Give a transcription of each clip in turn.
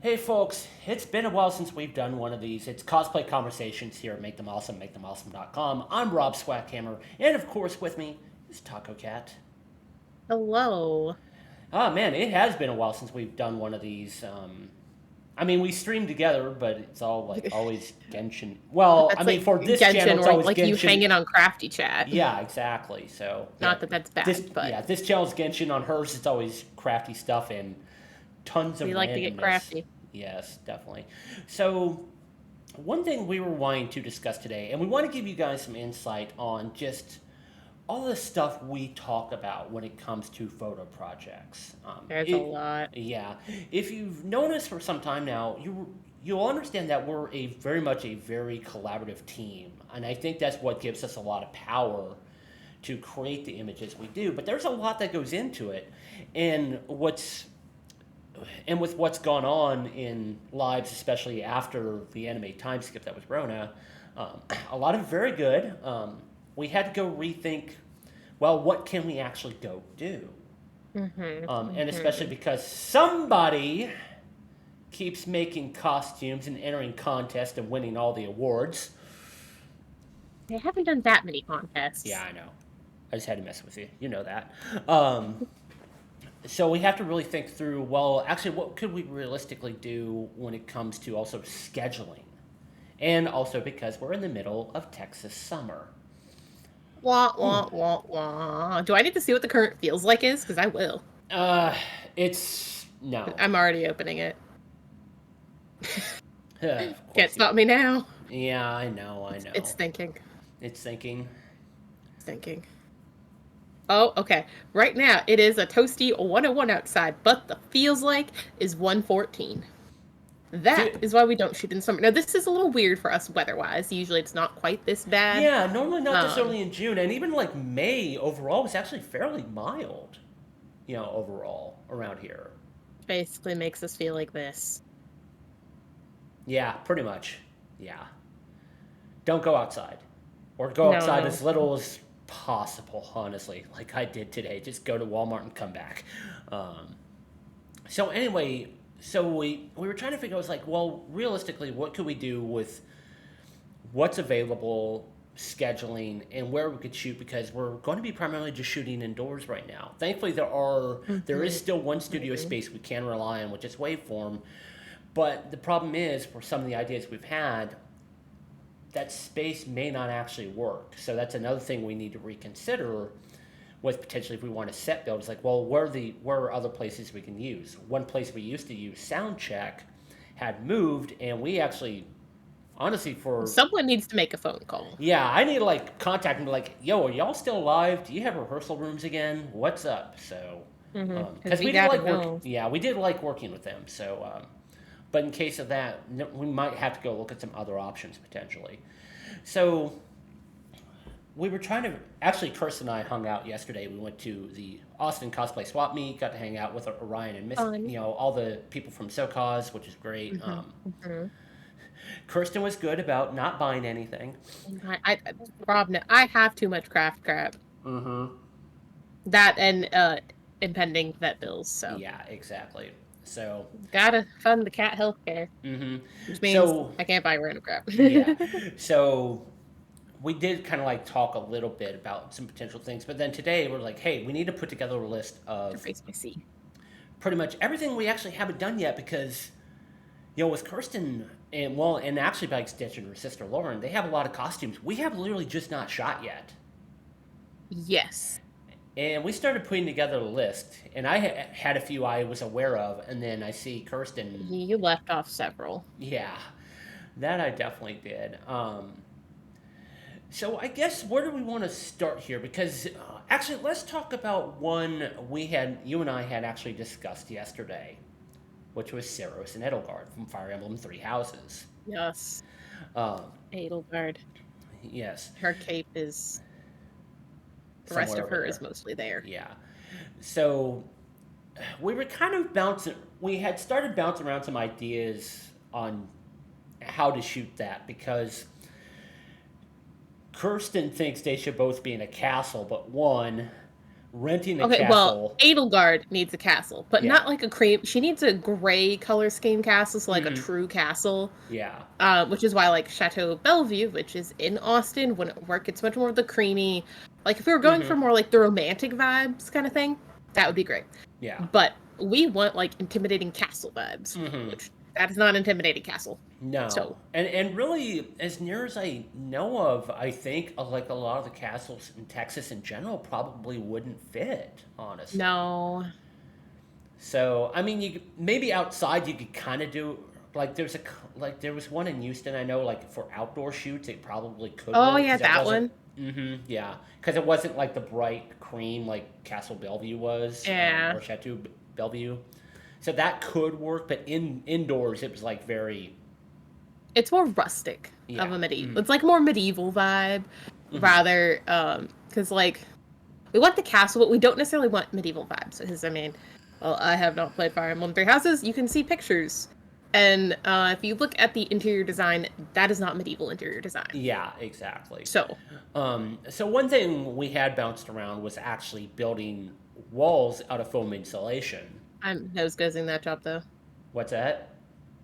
Hey folks, it's been a while since we've done one of these. It's Cosplay Conversations here at MakeThemAwesome.com. I'm Rob Swackhammer, and of course with me is Taco Cat. Hello. Oh man, it has been a while since we've done one of these. We stream together, but it's all like always Genshin. Well, I That's mean, like for this channel, Genshin it's or always like you Genshin. hanging on Crafty Chat. Yeah, exactly. So yeah, Not that that's this bad, but this channel's Genshin. On hers, it's always crafty stuff and tons of we like to get randomness. crafty. Yes, definitely. So one thing we were wanting to discuss today, and we want to give you guys some insight on just all the stuff we talk about when it comes to photo projects. There's a lot. Yeah, if you've known us for some time now, you'll understand that we're a very collaborative team, and I think that's what gives us a lot of power to create the images we do. But there's a lot that goes into it, and with what's gone on in lives, especially after the anime time skip that was Rona, a lot of very good. We had to go rethink, well, what can we actually go do? And especially Hmm. because somebody keeps making costumes and entering contests and winning all the awards. They haven't done that many Yeah, contests. I know. I just had to mess with you. You know that. Um, so we have to really think through, well, actually, what could we realistically do when it comes to also scheduling? And also because we're in the middle of Texas summer. Wah Ooh. wah wah wah. Do I need to see what the current feels like is? Because I will. Uh, it's no. I'm already opening it. Of Can't course you stop are. me now. Yeah, I know, I It's know. thinking. It's thinking. It's thinking. Oh, okay. Right now it is a toasty 101 outside, but the feels like is 114. That Fe- is why we don't shoot in summer. Now, this is a little weird for us weather-wise. Usually it's not quite this bad. Yeah, normally not this Um, early in June, and even like May overall was actually fairly mild, overall around here. basically makes us feel like this. Yeah, pretty much. Yeah. Don't go outside. Or go No, outside no. as little as possible, honestly, like I did today. Just go to Walmart and come back. Um, so, anyway, we were trying to figure out, like, well, realistically, what could we do with what's available, scheduling, and where we could shoot because we're going to be primarily just shooting indoors right now. Thankfully, there is Hmm. still one studio space we can rely on, which is Waveform. But the problem is, for some of the ideas we've had, that space may not actually work. So that's another thing we need to reconsider with potentially if we want to set build. It's like, well, where are other places we can use? One place we used to use, Soundcheck, had moved, and we actually, honestly, for Someone needs to make a phone call. yeah, I need to like contact them, like, yo, are y'all still alive? Do you have rehearsal rooms again? What's up? So, Because because we we did gotta like work, know. yeah, we did like working with them. So, but in case of that, we might have to go look at some other options potentially. So we were trying to actually, Kirsten and I hung out yesterday. We went to the Austin cosplay swap meet, got to hang out with Orion and Miss, Fun. all the people from SoCos, which is great. Hmm. Hmm. Kirsten was good about not buying anything. Rob, no, I have too much craft crap. Mm-hmm. That and impending vet bills. So Yeah, exactly. So, gotta fund the cat healthcare, mm-hmm. which means So I can't buy random crap. yeah, so we did kind of like talk a little bit about some potential things, but then today we're like, hey, we need to put together a list of Interface my C. pretty much everything we actually haven't done yet because with Kirsten and actually by extension her sister Lauren, they have a lot of costumes we have literally just not shot yet. Yes. And we started putting together a list, and I had a few I was aware of, and then I see Kirsten. You left off several. Yeah, that I definitely did. So I guess where do we want to start here? Because actually, let's talk about one you and I had actually discussed yesterday, which was Ceros and Edelgard from Fire Emblem Three Houses. Yes. Um, Edelgard. yes, Her cape is. The rest somewhere of over her is there. mostly there. Yeah. So we were kind of bouncing. We had started bouncing around some ideas on how to shoot that because Kirsten thinks they should both be in a castle, but one, renting a Okay, well, castle. Edelgard needs a castle, but Yeah. not like a cream. She needs a gray color scheme castle, so like a Hmm. true castle. Yeah. Which is why like Chateau Bellevue, which is in Austin, wouldn't work. It's much more of the creamy. Like if we were going Hmm. for more like the romantic vibes kind of thing, that would be great. Yeah. But we want like intimidating castle vibes, Hmm. which that is not intimidating castle. No, So and really, as near as I know of, I think like a lot of the castles in Texas in general probably wouldn't fit, honestly. no. So I mean, maybe outside you could kind of do like like there was one in Houston I know like for outdoor shoots it probably could Oh work yeah, because it that wasn't. one. Yeah, because it wasn't like the bright cream like Castle Bellevue was Yeah. or Chateau Bellevue. So that could work, but indoors it was like very It's more rustic of yeah. a medieval. Mm-hmm. It's like more medieval vibe Mm-hmm. rather because like we want the castle, but we don't necessarily want medieval vibes. Because I mean, well, I have not played Fire Emblem Three Houses. You can see pictures, and if you look at the interior design, that is not medieval interior design. Yeah, exactly. So So one thing we had bounced around was actually building walls out of foam insulation. I'm nose ghosting that job though. What's that?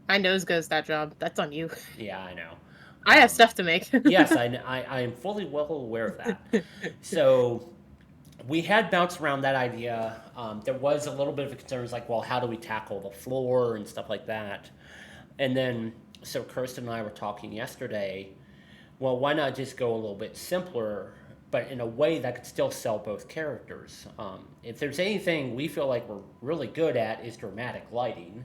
I nose ghost that job. That's on you. Yeah, I know. I have stuff to make. Yes, I am fully well aware of that. So we had bounced around that idea. There was a little bit of a concern, was like, well, how do we tackle the floor and stuff like that? And then, so Kirsten and I were talking yesterday. Well, why not just go a little bit simpler, but in a way that could still sell both characters? If there's anything we feel like we're really good at is dramatic lighting,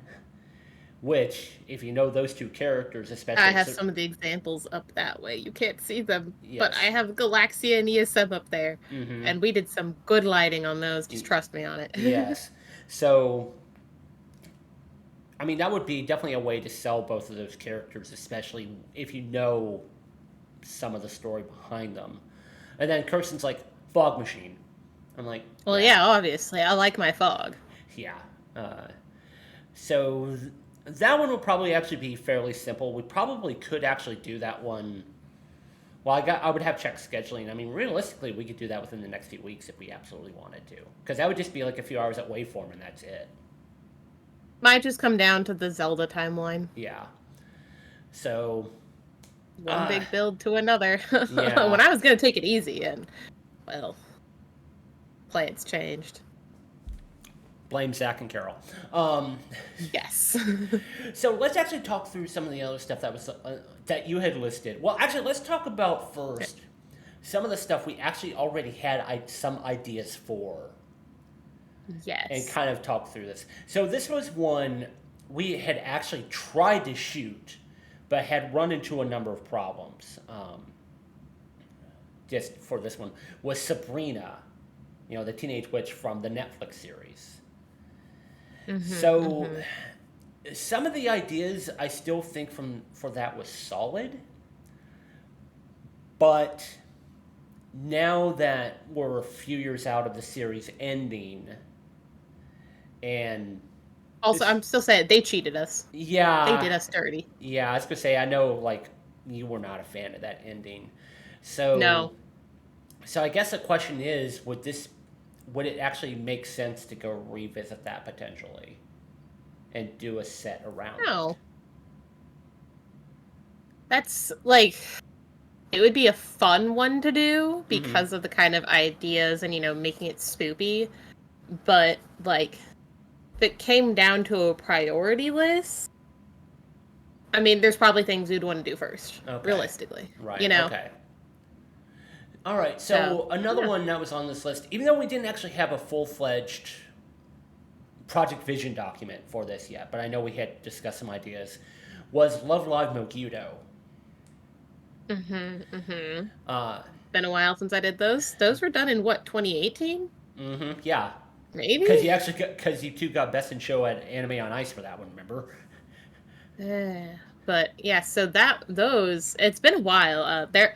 which, if you know those two characters, I especially, have some of the examples up that way. You can't see them, but yes, I have Galaxia and ESM up there, mm-hmm, and we did some good lighting on those. Just trust me on it. yes. So I mean, that would be definitely a way to sell both of those characters, especially if you know some of the story behind them. And then Kirsten's like, fog machine. I'm like, Well, yeah, yeah, obviously, I like my fog. yeah. Uh, so that one will probably actually be fairly simple. We probably could actually do that one. Well, I would have checked scheduling. I mean, realistically, we could do that within the next few weeks if we absolutely wanted to, because that would just be like a few hours at Waveform and that's it. Might just come down to the Zelda timeline. Yeah. So One big build to another. yeah. When I was gonna take it easy, and well, plans changed. Blame Zach and Carol. Yes. So let's actually talk through some of the other stuff that was that you had listed. Well, actually, let's talk about first some of the stuff we actually already had some ideas for, Yes. and kind of talk through this. So this was one we had actually tried to shoot, but had run into a number of problems. Just for this one was Sabrina, you know, the teenage witch from the Netflix series. So some of the ideas I still think for that was solid, but now that we're a few years out of the series ending, and Also, I'm still saying they cheated us. yeah, They did us dirty. yeah, I was gonna say I know like you were not a fan of that ending, so No. so I guess the question is, would it actually make sense to go revisit that potentially, and do a set around it? No. That's like it would be a fun one to do because of the kind of ideas and making it spoopy. But like if it came down to a priority list, I mean, there's probably things we'd want to do first, Okay. realistically. Right. You know? Okay. All right. So another yeah. one that was on this list, even though we didn't actually have a full-fledged project vision document for this yet, but I know we had discussed some ideas, was Love Live Mogito. Been a while since I did those. Those were done in what, 2018? Yeah. Maybe? Because you two got Best in Show at Anime on Ice for that one, remember? But yeah, so those it's been a while. There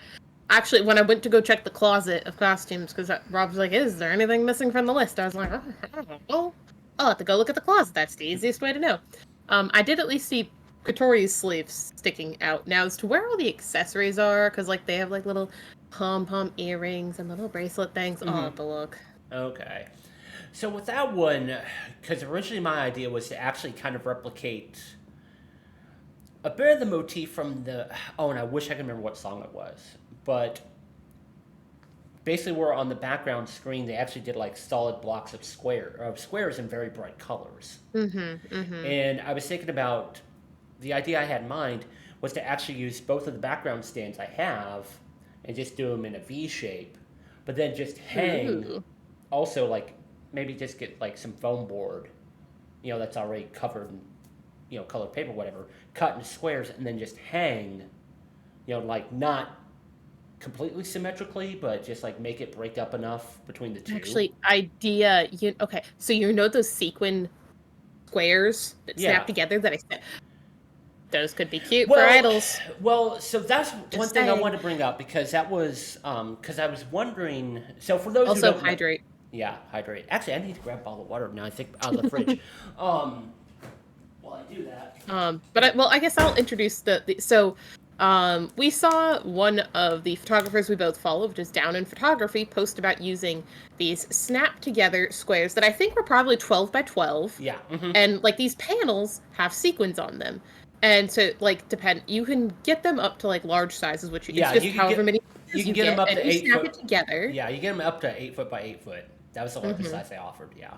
actually when I went to go check the closet of costumes because Rob was like, "Is there anything missing from the list?" I was like, "Oh, I'll have to go look at the closet. That's the easiest way to know." I did at least see Katori's sleeves sticking out. Now as to where all the accessories are, because like they have like little pom pom earrings and little bracelet things. I'll have to look. Okay. So with that one, because originally my idea was to actually kind of replicate a bit of the motif from the. Oh, and I wish I could remember what song it was, but basically, where on the background screen they actually did like solid blocks of squares in very bright colors. Mm-hmm. Mm-hmm. And I was thinking about the idea I had in mind was to actually use both of the background stands I have and just do them in a V shape, but then just hang Ooh. also like maybe just get like some foam board, that's already covered in, colored paper, whatever, cut into squares and then just hang, like not completely symmetrically, but just like make it break up enough between the two. Actually, idea. Okay? So you know those sequin squares that snap Yeah. together that I said those could be cute for Well, idols. so that's one Just thing I saying. wanted to bring up because that was because I was wondering. So for those who Also don't know, hydrate. yeah, hydrate. Actually, I need to grab a bottle of water now. I think out of the fridge. Um, while I do that, I guess I'll introduce we saw one of the photographers we both follow, which is Down in Photography, post about using these snap together squares that I think were probably 12 by 12. yeah, And like these panels have sequins on them. And so like you can get them up to like large sizes, which it's yeah. just however many You pieces can you get them get, up and to you eight snap it foot. together. Yeah, you get them up to 8 foot by 8 foot. That was the largest Hmm. size they offered. Yeah.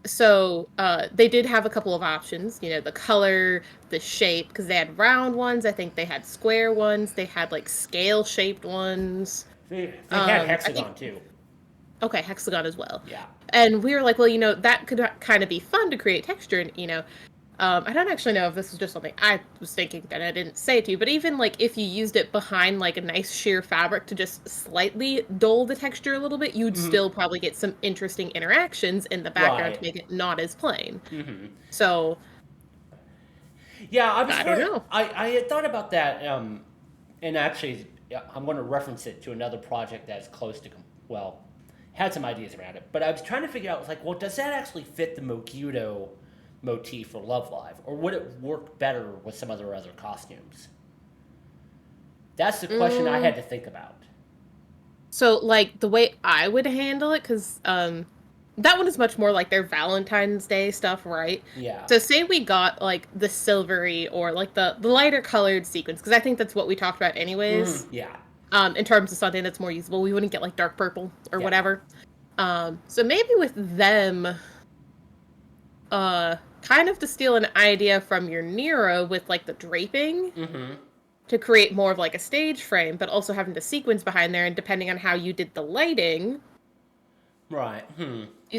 So they did have a couple of options, the color, the shape, because they had round ones. I think they had square ones. They had like scale shaped ones. They had I think hexagon too. okay, hexagon as well. Yeah. And we were like, well, that could kind of be fun to create texture, and I don't actually know if this was just something I was thinking that I didn't say to you, but even like if you used it behind like a nice sheer fabric to just slightly dull the texture a little bit, you'd Hmm. still probably get some interesting interactions in the background to Right. make it not as plain. Hmm. So Yeah, I was I don't trying. know. I had thought about that, and actually, yeah, I'm going to reference it to another project that's close to, well, had some ideas around it. But I was trying to figure out, like, well, does that actually fit the Mogudo motif for Love Live, or would it work better with some other costumes? That's the question I Mm, had to think about. so like the way I would handle it, because that one is much more like their Valentine's Day stuff, right? Yeah. So say we got like the silvery or like the lighter colored sequins, because I think that's what we talked about anyways. Yeah. In terms of something that's more usable, we wouldn't get like dark purple or Yeah. whatever. So maybe with them, kind of to steal an idea from your Nero with like the draping Mm-hmm. to create more of like a stage frame, but also having the sequins behind there, and depending on how you did the lighting, Right.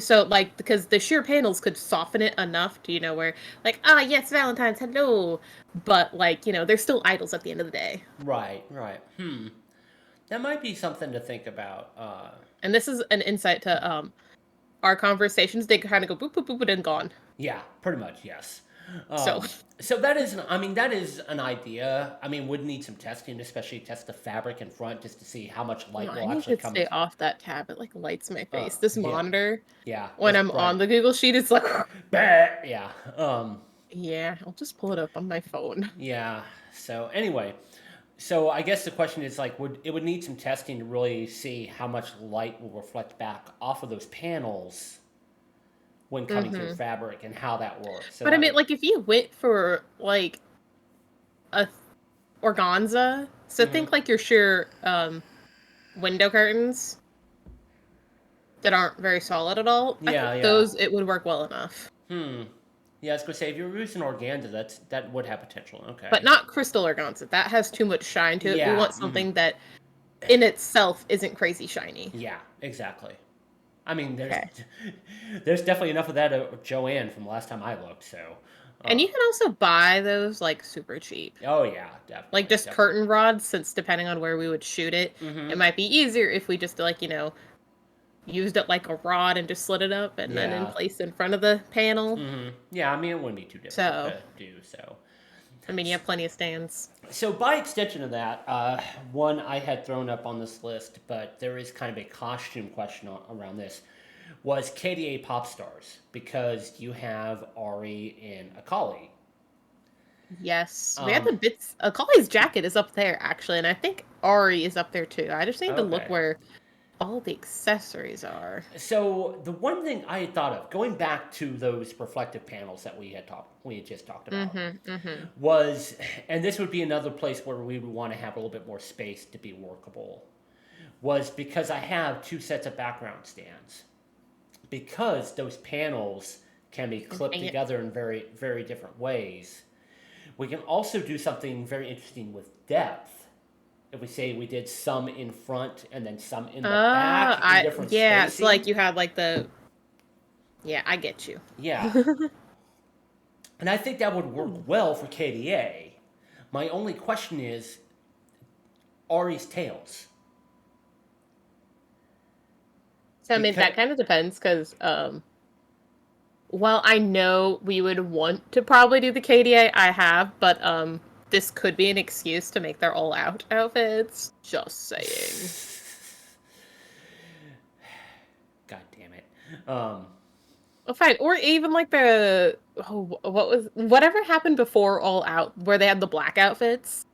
so like because the sheer panels could soften it enough to where like yes Valentine's hello, but like they're still idols at the end of the day. Right. Right. That might be something to think about. And this is an insight to our conversations. They kind of go boop boop boop and gone. Yeah, pretty much, yes. So So that is, I mean, that is an idea. I mean, would need some testing, especially test the fabric in front just to see how much light I will need actually to come. stay off that tab. It like lights my face. This Yeah, monitor yeah, when it's I'm bright. on the Google sheet, it's like Bah! Yeah, yeah. I'll just pull it up on my phone. yeah. So anyway, so I guess the question is like, would need some testing to really see how much light will reflect back off of those panels when coming through Hmm. fabric and how that works. So But I that mean, would, like if you went for like a organza, so hmm, think like your sheer window curtains that aren't very solid at all. I think yeah, yeah. those it would work well enough, Hmm. Yeah, I was gonna say if you're using organza, that would have potential. but Okay. not crystal organza. That has too much shine to it. We Yeah. want something that in itself isn't crazy shiny. Yeah. Exactly. I mean, there's Okay. there's definitely enough of that at Joanne from the last time I looked. So, And uh, you can also buy those like super cheap. oh yeah, Like definitely, just definitely. curtain rods, since depending on where we would shoot it, Mm-hmm. it might be easier if we just like, used it like a rod and just slid it up and then in Yeah. place in front of the panel. Mm-hmm. Yeah. I mean, it wouldn't be too difficult So, to do. So, I mean, you have plenty of stands. so by extension of that, one I had thrown up on this list, but there is kind of a costume question around this. Was KDA pop stars because you have Ari and Akali. Yes, we had Um, the bits. Akali's jacket is up there actually, and I think Ari is up there too. I just need to look okay. where all the accessories are. So the one thing I had thought of, going back to those reflective panels that we had just talked about, Mm-hmm. Mm-hmm. was, and this would be another place where we would want to have a little bit more space to be workable, was because I have two sets of background stands. Because those panels can be clipped Hang it. together in very, very different ways, we can also do something very interesting with depth. If we say we did some in front and then some in the back in different Yeah, it's like spacing. you had like the yeah, I get you. Yeah. And I think that would work Hmm. well for KDA. My only question is Ari's tails. So I mean Because that kind of depends because well I know we would want to probably do the KDA I have, but this could be an excuse to make their all out outfits. Just saying. God damn it. Um, Oh, fine. Or even like the what was whatever happened before All Out, where they had the black outfits.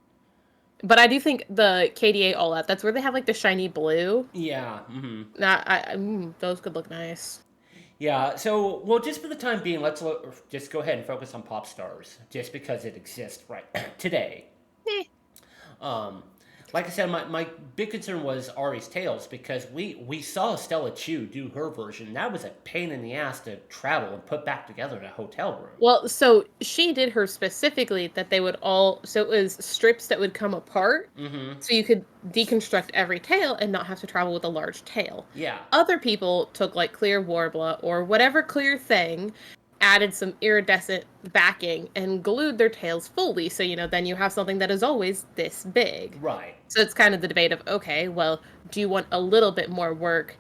But I do think the KDA All Out, that's where they have like the shiny blue. yeah. Hmm. Those could look nice. Yeah. So, well, just for the time being, just go ahead and focus on pop stars, just because it exists right today. Eh. Um, like I said, my big concern was Ari's Tales because we saw Stella Chu do her version. That was a pain in the ass to travel and put back together in a hotel room. Well, so she did her specifically that they would all, so it was strips that would come apart, Mm-hmm. so you could deconstruct every tail and not have to travel with a large tail. Yeah. Other people took like clear Warbler or whatever clear thing, added some iridescent backing, and glued their tails fully. So, then you have something that is always this big. Right. So it's kind of the debate of, okay, well, do you want a little bit more work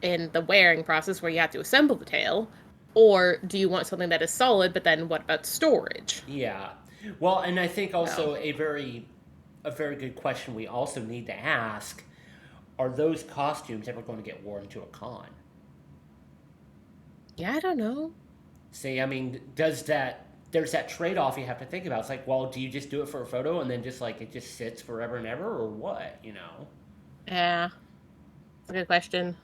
in the wearing process where you have to assemble the tail? Or do you want something that is solid, but then what about storage? Yeah. Well, and I think So, also a very good question we also need to ask: are those costumes ever going to get worn to a con? yeah, I don't know. See, I mean, there's that trade off you have to think about. It's like, well, do you just do it for a photo and then just like it just sits forever and ever, or what? Yeah, it's a good question.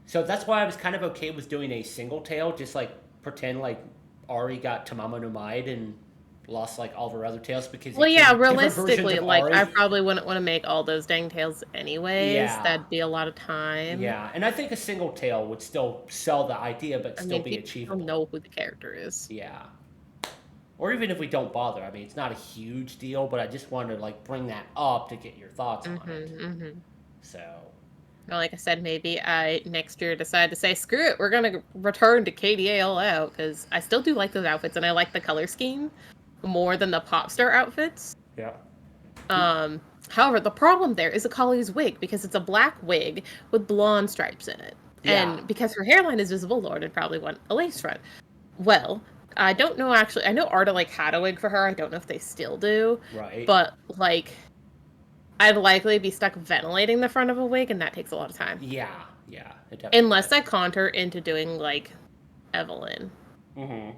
So that's why I was kind of okay with doing a single tail, just like pretend like Ari got Tamamo no Maid and lost like all of her other tails because Well, it yeah, came different versions realistically, of like, I Ari. probably wouldn't want to make all those dang tails anyways. Yeah. That'd be a lot of time. Yeah, and I think a single tail would still sell the idea, but I still mean, be people don't achievable. know who the character is. Yeah. Or even if we don't bother, I mean, it's not a huge deal, but I just wanted to like bring that up to get your thoughts on it. Mm-hmm. So, Well, like I said, maybe I next year decide to say, screw it, we're gonna return to KDA all out, because I still do like those outfits, and I like the color scheme more than the pop star outfits. yeah. Um, However, the problem there is Akali's wig, because it's a black wig with blonde stripes in it. Yeah. And because her hairline is visible, Lord would probably want a lace front. Well, I don't know actually. I know Arda like had a wig for her. I don't know if they still do. Right. But like I'd likely be stuck ventilating the front of a wig, and that takes a lot of time. Yeah. Yeah. It definitely Unless I does. contour into doing like Evelyn, Mm-hmm.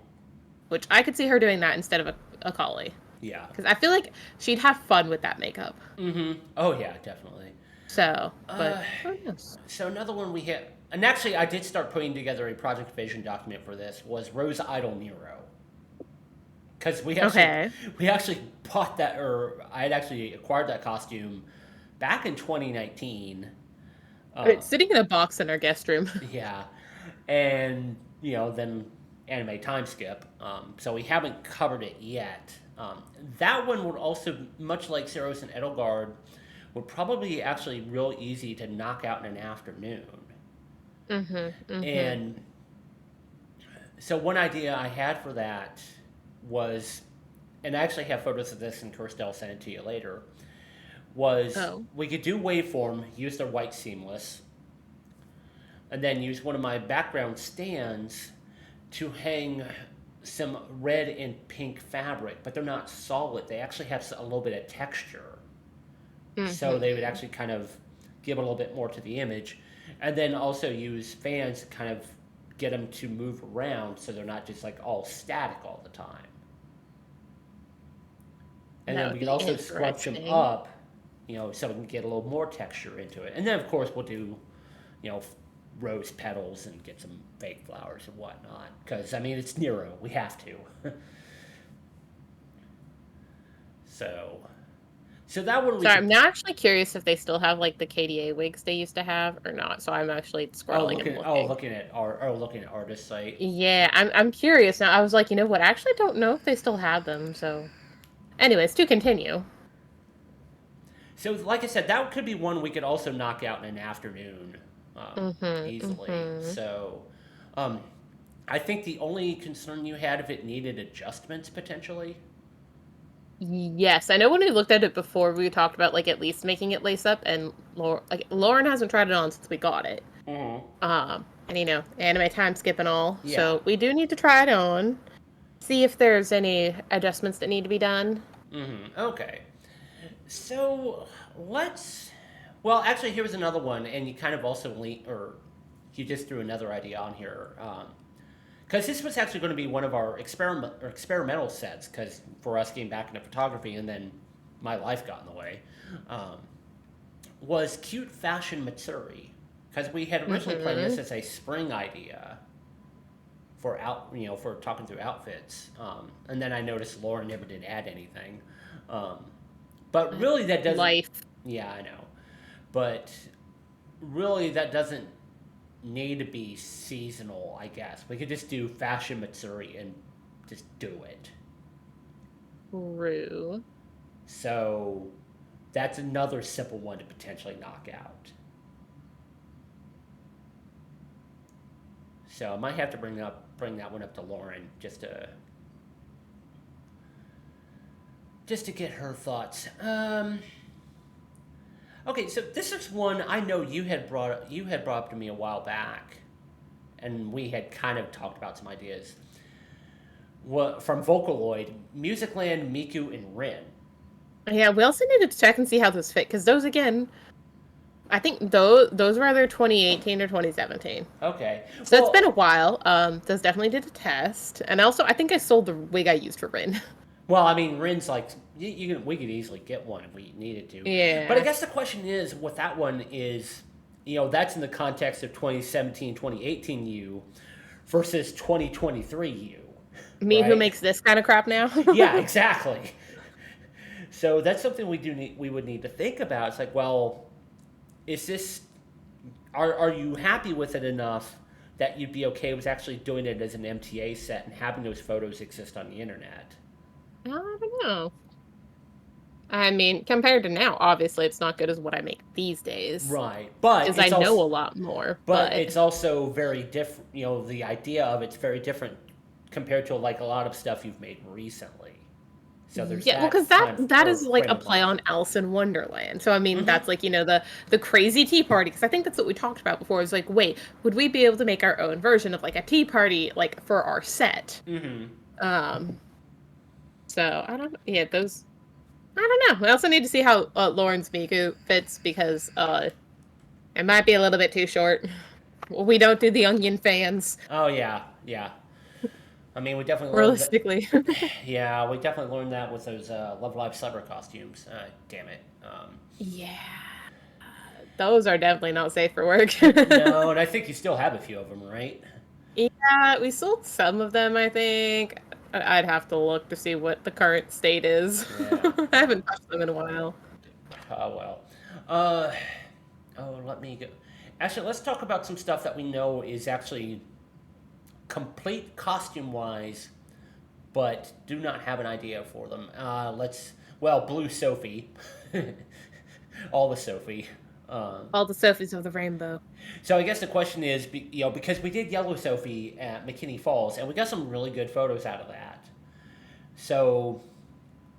which I could see her doing that instead of a Collie. Yeah. Because I feel like she'd have fun with that makeup. Mm-hmm. Oh yeah, definitely. So, but Uh, who knows? so another one we hit, and actually I did start putting together a Project Vision document for this, was Rose Idol Nero. Because Okay. we actually bought that, or I had actually acquired that costume back in 2019. It's sitting in a box in our guest room. Yeah, and then anime time skip. So we haven't covered it yet. That one would also, much like Ceros and Edelgard, would probably actually real easy to knock out in an afternoon. Mm-hmm. And so one idea I had for that was, and I actually have photos of this, and Kirstel sent it to you later. Was Oh. we could do waveform, use their white seamless, and then use one of my background stands to hang some red and pink fabric, but they're not solid. They actually have a little bit of texture. So they would Mm-hmm. actually kind of give a little bit more to the image. And then also use fans to kind of get them to move around so they're not just like all static all the time. And That then would we be could also scrunch them interesting. up so we can get a little more texture into it. And then, of course, we'll do, you know, rose petals and get some fake flowers and whatnot. Because, I mean, it's Nero. We have to. so, so that one we Sorry, could. I'm now actually curious if they still have like the KDA wigs they used to have or not. So I'm actually scrolling and looking. Looking at artist site. Yeah, I'm curious now. I was like, you know what? I actually don't know if they still have them. So, anyways, to continue. So, like I said, that could be one we could also knock out in an afternoon, easily. Mm-hmm. So, um, I think the only concern you had if it needed adjustments potentially. Yes, I know when we looked at it before, we talked about like at least making it lace up, and Lauren hasn't tried it on since we got it. Mm-hmm. And anime time skip and all, Yeah. so we do need to try it on, see if there's any adjustments that need to be done. Mm-hmm. Okay. So let's. Well, actually, here was another one, and you kind of also or you just threw another idea on here. Because this was actually going to be one of our experimental sets. Because for us getting back into photography, and then my life got in the way, was cute fashion Matsuri. Because we had originally planned this as a spring idea for for talking through outfits, and then I noticed Lauren never did add anything. But really, that doesn't. Life. Yeah, I know. But really, that doesn't need to be seasonal, I guess. We could just do fashion Matsuri and just do it. True. So that's another simple one to potentially knock out. So I might have to bring that one up to Lauren just to get her thoughts. Okay, so this is one I know you had brought up to me a while back, and we had kind of talked about some ideas. From Vocaloid, Musicland, Miku, and Rin. Yeah, we also needed to check and see how those fit, because those, again, I think those were either 2018 or 2017. Okay. So it's been a while. Those definitely did a test. And also, I think I sold the wig I used for Rin. Well, I mean, Rin's like, we could easily get one if we needed to. Yeah. But I guess the question is, with that one is, that's in the context of 2017, 2018 you versus 2023 you. Me right? who makes this kind of crap now? Yeah, exactly. So that's something we would need to think about. It's like, well, is this, are you happy with it enough that you'd be okay with actually doing it as an MTA set and having those photos exist on the internet? I don't know. I mean, compared to now, obviously it's not good as what I make these days. Right, but because I know a lot more. But it's also very different. The idea of it's very different compared to like a lot of stuff you've made recently. So there's because that is like a play on Alice in Wonderland. So I mean, that's like the crazy tea party, because I think that's what we talked about before. Is like, wait, would we be able to make our own version of like a tea party like for our set? So I don't. Yeah, those. I don't know. I also need to see how Lauren's Miku fits, because it might be a little bit too short. We don't do the onion fans. Oh yeah. I mean, we definitely realistically. Yeah, we definitely learned that with those Love Live Cyber costumes. Damn it. Yeah. Those are definitely not safe for work. No, and I think you still have a few of them, right? Yeah, we sold some of them, I think. I'd have to look to see what the current state is. Yeah. I haven't touched them in a while. Oh, well. Let me go. Actually, let's talk about some stuff that we know is actually complete costume-wise, but do not have an idea for them. Blue Sophie. All the Sophie. All the Sophies of the rainbow. So I guess the question is, because we did Yellow Sophie at McKinney Falls, and we got some really good photos out of that. So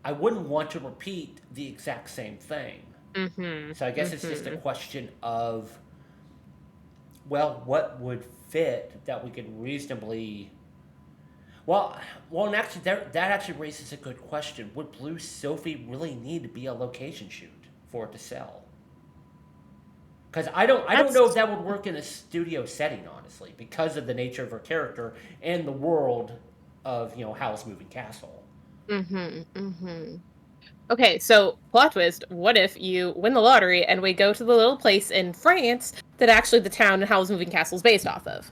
I wouldn't want to repeat the exact same thing. So I guess it's just a question of, well, what would fit that we could reasonably... Well, and actually, that actually raises a good question. Would Blue Sophie really need to be a location shoot for it to sell? Because I don't know if that would work in a studio setting, honestly, because of the nature of her character and the world of Howl's Moving Castle. Okay, so plot twist, what if you win the lottery and we go to the little place in France that actually the town Howl's Moving Castle is based off of?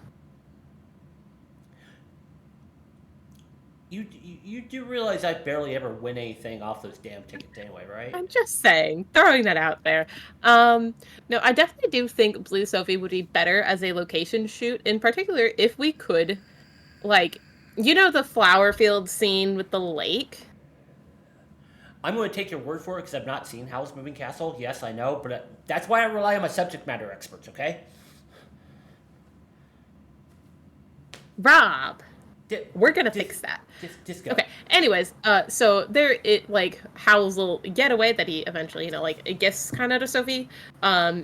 You do realize I barely ever win anything off those damn tickets anyway, right? I'm just saying, throwing that out there. No, I definitely do think Blue Sophie would be better as a location shoot, in particular if we could, like, the flower field scene with the lake? I'm going to take your word for it because I've not seen Howl's Moving Castle. Yes, I know, but that's why I rely on my subject matter experts. Okay. Rob, Di- we're gonna dis, fix that. just go. Okay. Anyways, so there it like Howl's little getaway that he eventually, like it gets kind of to Sophie.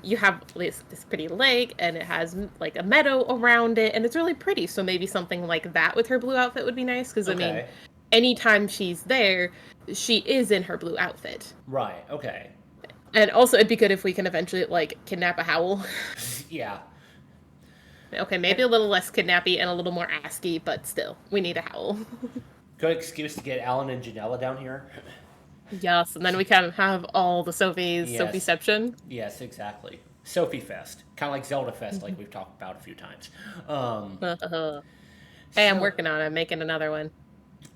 You have this pretty lake and it has like a meadow around it and it's really pretty. So maybe something like that with her blue outfit would be nice because I mean, Okay. anytime she's there, she is in her blue outfit. Right. Okay. And also it'd be good if we can eventually like kidnap a Howl. Yeah. Okay, maybe a little less kidnappy and a little more ASCII, but still, we need a Howl. Good excuse to get Alan and Janella down here. Yes, and then we can have all the Sophies, Yes. Sophieception. Yes, exactly. Sophie Fest, kind of like Zelda Fest, like we've talked about a few times. Hey, I'm So- working on it. I'm making another one.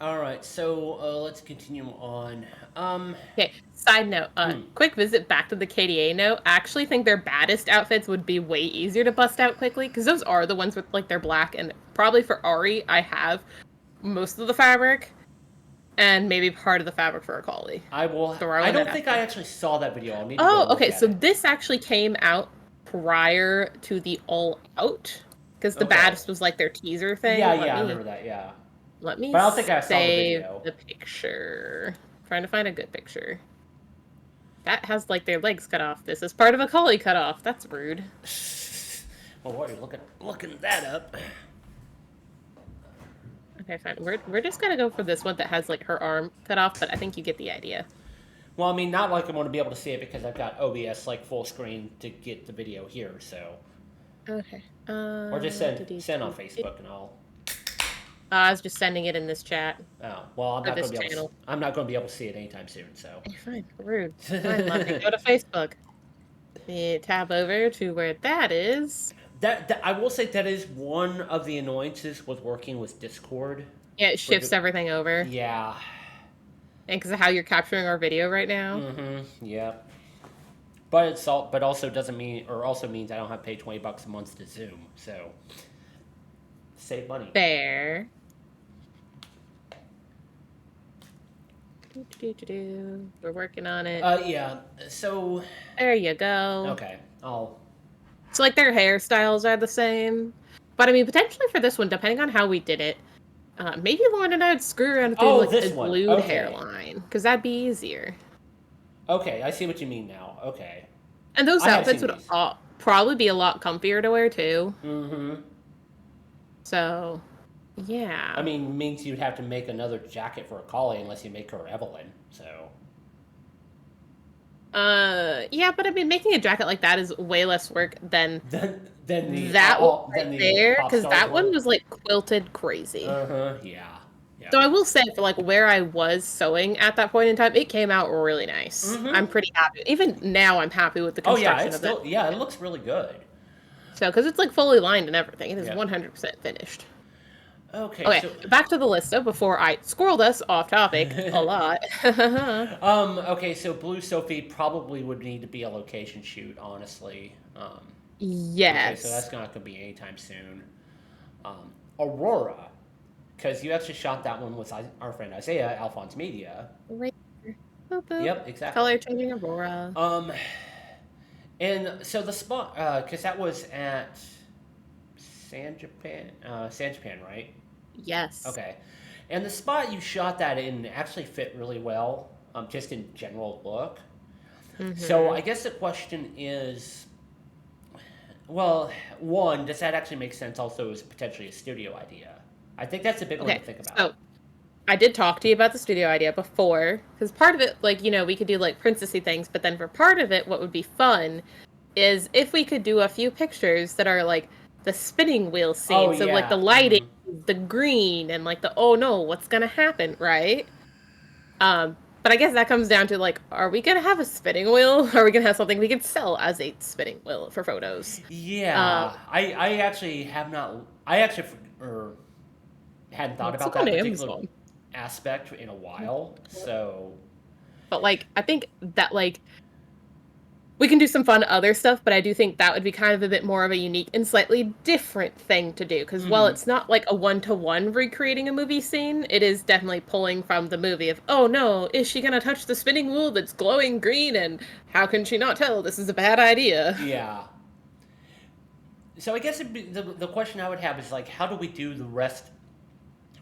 All right, so let's continue on. Okay, side note, quick visit back to the KDA note. I actually think their baddest outfits would be way easier to bust out quickly, because those are the ones with, like, their black, and probably for Ari, I have most of the fabric, and maybe part of the fabric for Akali. I will. Throwing I don't that think out I there. actually saw that video. I'll need to go look Okay, at so it. this actually came out prior to the All Out, because the Okay. baddest was, like, their teaser thing. Yeah, I remember that. Yeah. Let me But I don't think I saw the save video. the picture. Trying to find a good picture. That has like their legs cut off. This is part of a collie cut off. That's rude. Well, while you're looking that up. Okay, fine. We're just gonna go for this one that has like her arm cut off, but I think you get the idea. Well, I mean, not like I'm going to be able to see it because I've got OBS like full screen to get the video here. So, Okay. or just send on Facebook and I'll. I was just sending it in this chat. Oh, well, I'm For not going this to be able. channel. I'm not going to be able to see it anytime soon. So. Hey, fine. Rude. Fine, let me go to Facebook. Let me tab over to where that is. That I will say that is one of the annoyances with working with Discord. Yeah, it shifts everything over. Yeah. And because of how you're capturing our video right now. Mm-hmm. Yeah. But but also doesn't mean, or also means I don't have to pay $20 a month to Zoom. So save money. There. We're working on it. Yeah. So There you go. okay. I'll. So like their hairstyles are the same, but I mean potentially for this one, depending on how we did it, maybe Lauren and I would screw around and do Oh, like this a one. glued Okay. hairline because that'd be easier. Okay, I see what you mean now. Okay. And those I have outfits seen would these. probably be a lot comfier to wear too. Mm-hmm. So, yeah. I mean, means you'd have to make another jacket for a collie unless you make her Evelyn. So. Yeah, but I mean, making a jacket like that is way less work than Then the that one then right the there, pop because stars that one was like quilted crazy. Uh-huh. Yeah. Yeah. So I will say, for like where I was sewing at that point in time, it came out really nice. Mhm. I'm pretty happy. Even now, I'm happy with the Oh yeah, construction it's of still it. yeah, it looks really good. So, because it's like fully lined and everything, it is Yeah. 100% finished. Okay. Okay, So, back to the list though. Before I squirreled us off topic a lot. okay, so Blue Sophie probably would need to be a location shoot, honestly. Yes. Okay, so that's not gonna be anytime soon. Aurora, because you actually shot that one with our friend Isaiah, Alphonse Media. Right here. Boop, boop. Yep, exactly. Color changing Aurora. And so the spot, because that was at San Japan, right? Yes. Okay. And the spot you shot that in actually fit really well, just in general look. So I guess the question is, well, one, does that actually make sense also as potentially a studio idea? I think that's a big one Okay. to think about. So I did talk to you about the studio idea before, because part of it, like, we could do like princessy things, but then for part of it, what would be fun is if we could do a few pictures that are like the spinning wheel scenes of like the yeah. lighting, the green, and like the oh no, what's gonna happen, right? But I guess that comes down to like, are we gonna have a spinning wheel? Are we gonna have something we can sell as a spinning wheel for photos? Yeah, I actually have not. I actually or hadn't thought Let's about look on that particular Amazon. aspect in a while. So But like, I think that like we can do some fun other stuff, but I do think that would be kind of a bit more of a unique and slightly different thing to do. Because while mhm. it's not like a one-to-one recreating a movie scene, it is definitely pulling from the movie of, oh no, is she gonna touch the spinning wheel that's glowing green? And how can she not tell this is a bad idea? Yeah. So I guess the question I would have is like, how do we do the rest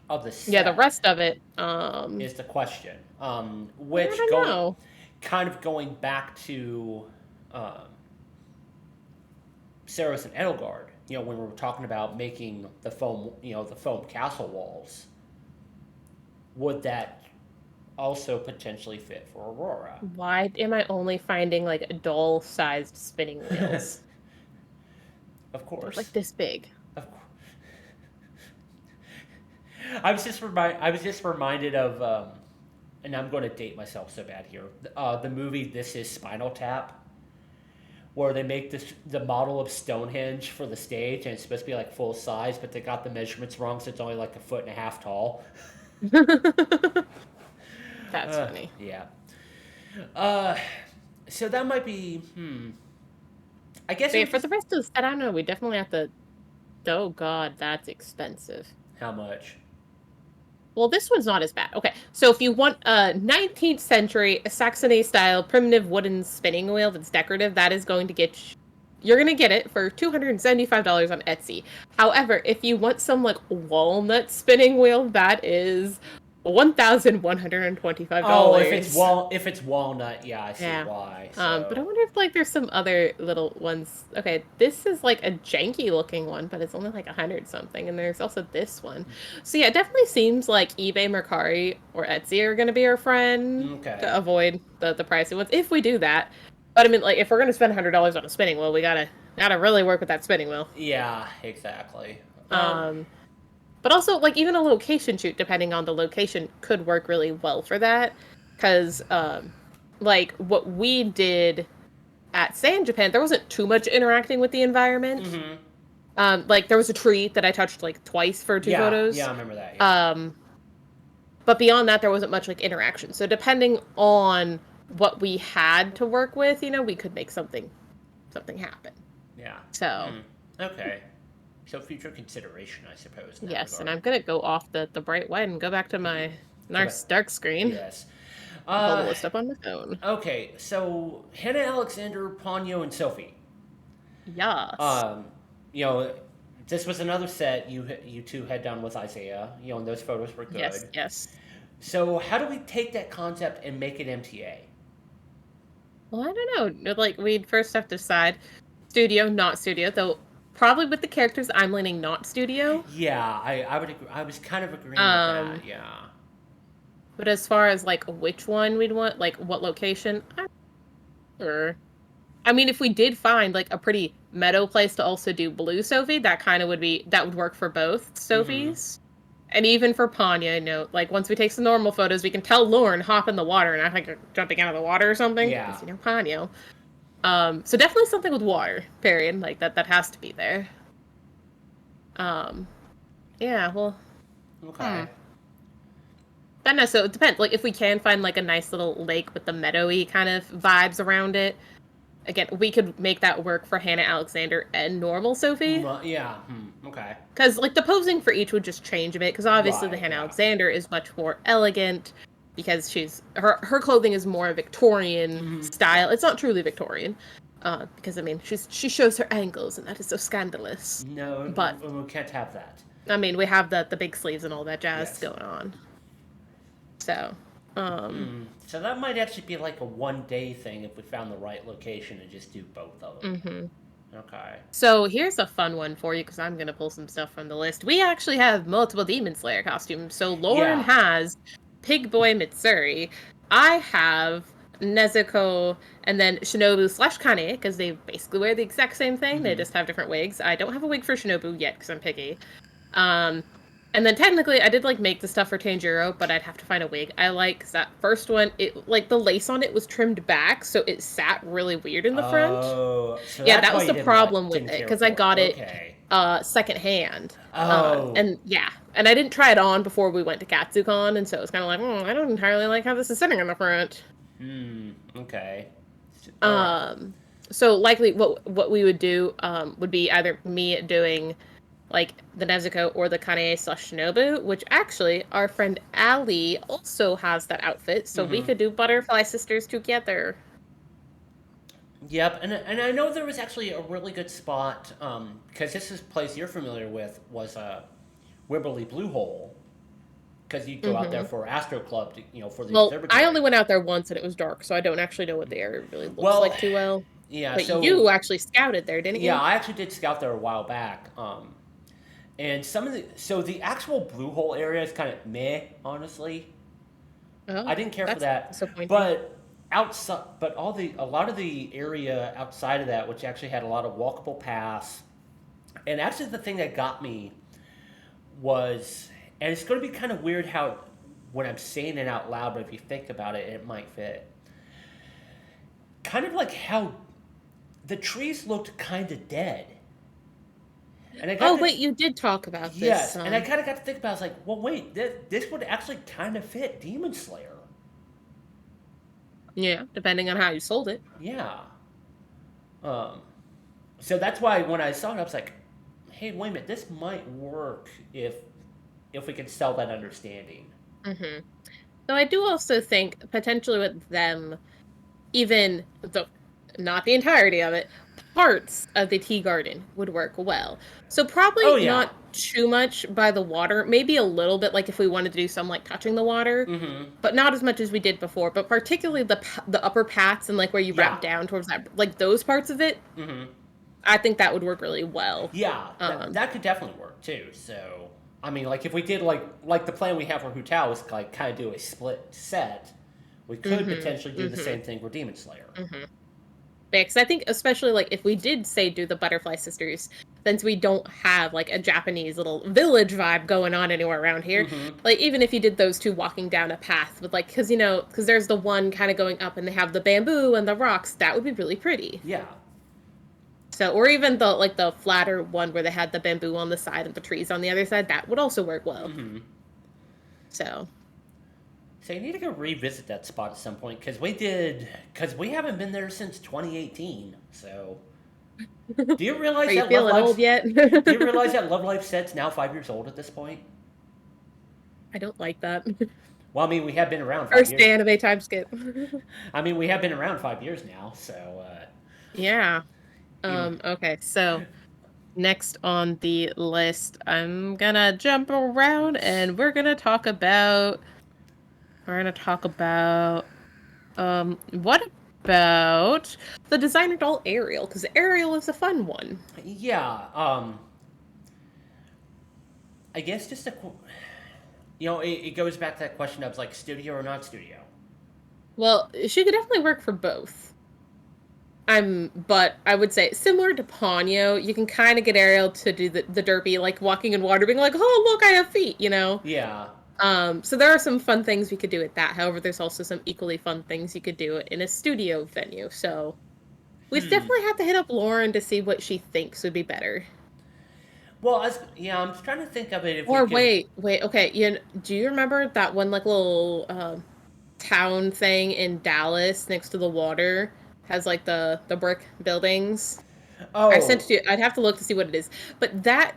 of the Yeah, the set? rest of it, Is the question. I Which don't going know. kind of going back to um, Saros and Edelgard. When we were talking about making the foam, the foam castle walls, would that also potentially fit for Aurora? Why am I only finding like doll-sized spinning wheels? Of They're course. like this big. Of course. I was just reminded of, and I'm going to date myself so bad here. The movie This Is Spinal Tap, where they make the model of Stonehenge for the stage, and it's supposed to be like full size, but they got the measurements wrong, so it's only like a foot and a half tall. That's funny. Yeah. Uh, so that might be. I guess But it yeah, would for the just. rest of the set, I don't know. We definitely have to. Oh God, that's expensive. How much? Well, this one's not as bad. Okay, so if you want a 19th century Saxony style primitive wooden spinning wheel that's decorative, that is going to get you're going to get it for $275 on Etsy. However, if you want some like walnut spinning wheel, that is Oh, $1,125. if it's walnut, yeah, I see Yeah. why. But I So wonder if like there's some other little ones. Okay, this is like a janky looking one, but it's only like 100 something, and there's also this one. So yeah, it definitely seems like eBay, Mercari, or Etsy are gonna be our friend to okay, avoid the pricey ones if we do that. But I mean, like if we're gonna spend $100 on a spinning wheel, we gotta really work with that spinning wheel. yeah, exactly. Um, but also like even a location shoot, depending on the location, could work really well for that, because like what we did at Sand Japan, there wasn't too much interacting with the environment. Mm-hmm. Like there was a tree that I touched like twice for two Yeah, photos. I remember that. Yeah. Um, but beyond that, there wasn't much like interaction. So depending on what we had to work with, we could make something happen. Yeah. So Hmm. Okay. So future consideration, I suppose, in that yes, and regard. I'm gonna go off the bright white and go back to my Go back. nice dark screen. Yes. Pull the Uh, list up on my phone. okay. So Hannah Alexander, Ponyo, and Sophie. Yes. Um, you know, this was another set you two had done with Isaiah. And those photos were Yes, good. yes. So how do we take that concept and make it MTA? Well, I don't know. Like, we'd first have to decide studio, not studio, though probably with the characters, I'm leaning not studio. Yeah, I would agree. I was kind of agreeing with Um, that. Yeah. but as far as like which one we'd want, like what location, I'm not sure. I mean, if we did find like a pretty meadow place to also do blue Sophie, that would work for both Mm-hmm. Sophies. And even for Panya, like once we take some normal photos, we can tell Lauren hop in the water and act like you're jumping out of the water or something. Yeah. Because Panya. So definitely something with water, period. Like that has to be there. Um, yeah, well, Okay. I don't know. So it depends. Like if we can find like a nice little lake with the meadowy kind of vibes around it, again, we could make that work for Hannah Alexander and normal Sophie. Yeah. Okay. Because like the posing for each would just change a bit. Because obviously the Right. Hannah Yeah. Alexander is much more elegant because her clothing is more Victorian Mm-hmm. style. It's not truly Victorian. Because I mean she shows her ankles and that is so scandalous. No, But we can't have that. I mean we have the big sleeves and all that jazz Yes. going on. So So that might actually be like a 1 day thing if we found the right location and just do both of them. mhm. Okay. So here's a fun one for you because I'm gonna pull some stuff from the list. We actually have multiple Demon Slayer costumes. So Lauren Yeah. has Pig Boy Mitsuri. I have Nezuko and then Shinobu / Kane because they basically wear the exact same thing. They Mhm. just have different wigs. I don't have a wig for Shinobu yet because I'm picky. Um, And then technically, I did like make the stuff for Tanjiro, but I'd have to find a wig I like. Cause that first one, it like the lace on it was trimmed back, so it sat really weird in the front. Oh, so Yeah, that's that why was you the problem with didn't it care because I for it. got it Okay. secondhand. Oh. And yeah, and I didn't try it on before we went to Katsucon, and so it was kind of like, I don't entirely like how this is sitting in the front. Okay. All right. Um, so likely what we would do would be either me doing like the Nezuko or the Kanae/Shinobu, which actually our friend Allie also has that outfit, so we could do Butterfly Sisters together. Yep, and I know there was actually a really good spot because this is a place you're familiar with was Wimberley Blue Hole because you go out there hmm for Astro Club, for the Well, I only observatory. went out there once and it was dark, so I don't actually know what the area really looks Well, like too well. yeah, But so you actually scouted there, didn't yeah, you? I actually did scout there a while back, and the actual Blue Hole area is kind of meh, honestly. I Oh, didn't care for that's that, disappointing. but outside, but a lot of the area outside of that, which actually had a lot of walkable paths, and actually the thing that got me was, and it's going to be kind of weird how when I'm saying it out loud, but if you think about it, it might fit. Kind of like how the trees looked kind of dead, and I got Oh, to wait, you did talk about this. yes, and I kind of got to think about. It. I was like, well, wait, this would actually kind of fit Demon Slayer. Yeah, depending on how you sold it. Yeah. Um, so that's why when I saw it, I was like, hey, wait a minute, this might work if we can sell that understanding. hmm So I do also think potentially with them, even the not the entirety of it, parts of the tea garden would work well. So Oh probably yeah. not too much by the water, maybe a little bit like if we wanted to do some like touching the water, Mm-hmm. but not as much as we did before. But particularly the upper paths and like where you Yeah. wrap down towards that, like those parts of it, Mm-hmm. I think that would work really well. Yeah, Um, that could definitely work too. So I mean, like if we did like the plan we have for Hutao is like kind of do a split set, we could mhm, potentially do the mhm, same thing for Demon Slayer. mhm. Because I think especially like if we did say do the Butterfly Sisters, since we don't have like a Japanese little village vibe going on anywhere around here, Mm-hmm. like even if you did those two walking down a path with like because there's the one kind of going up and they have the bamboo and the rocks, that would be really pretty. Yeah. So or even the like the flatter one where they had the bamboo on the side and the trees on the other side, that would also work well. Mm-hmm. So So you need to go revisit that spot at some point because we haven't been there since 2018. So do you are realize you that Love feeling old Live's yet? do you realize that Love Live set's now 5 years old at this point? I don't like that. Well, I mean, we have been around 5 years. First anime time skip. I mean, we have been around 5 years now. So Yeah. you, Okay, so next on the list, I'm gonna jump around and we're gonna talk about what about the designer doll Ariel? Because Ariel is a fun one. yeah. I guess it goes back to that question of like studio or not studio. Well, she could definitely work for both. But I would say similar to Ponyo, you can kind of get Ariel to do the derpy, like walking in water, being like, "Oh, look, I have feet," you know. Yeah. So there are some fun things we could do with that. However, there's also some equally fun things you could do in a studio venue. So we'd Hmm. definitely have to hit up Lauren to see what she thinks would be better. Well, yeah, I'm trying to think of it if we Or could. wait, okay. Do you remember that one like little town thing in Dallas next to the water? Has like the brick buildings. I sent it Oh. to you. I'd have to look to see what it is, but that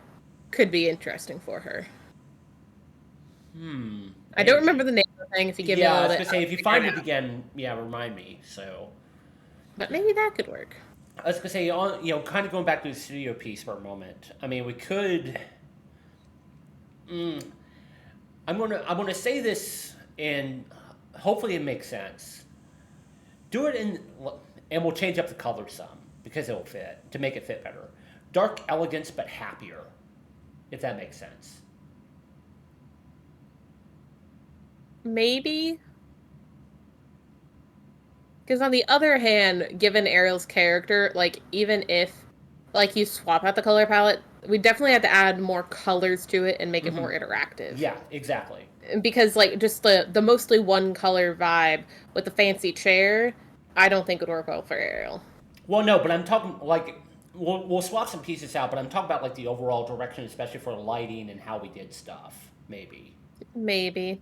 could be interesting for her. I don't remember Maybe. the name of the thing. If you give me a Yeah, I little was bit, gonna say I'll if you figure it find it out. again, yeah, remind me. So But maybe that could work. I was gonna say, kind of going back to the studio piece for a moment. I mean, we could. Mm, I'm gonna say this, and hopefully it makes sense. Do it and we'll change up the color some because it'll fit to make it fit better. Dark elegance, but happier, if that makes sense. Maybe. Because on the other hand, given Ariel's character, like even if like you swap out the color palette, we definitely had to add more colors to it and make it more Hmm. interactive. Yeah, exactly. Because like just the mostly one color vibe with the fancy chair, I don't think would work well for Ariel. Well, no, but I'm talking like we'll swap some pieces out, but I'm talking about like the overall direction, especially for lighting and how we did stuff. Maybe. Maybe.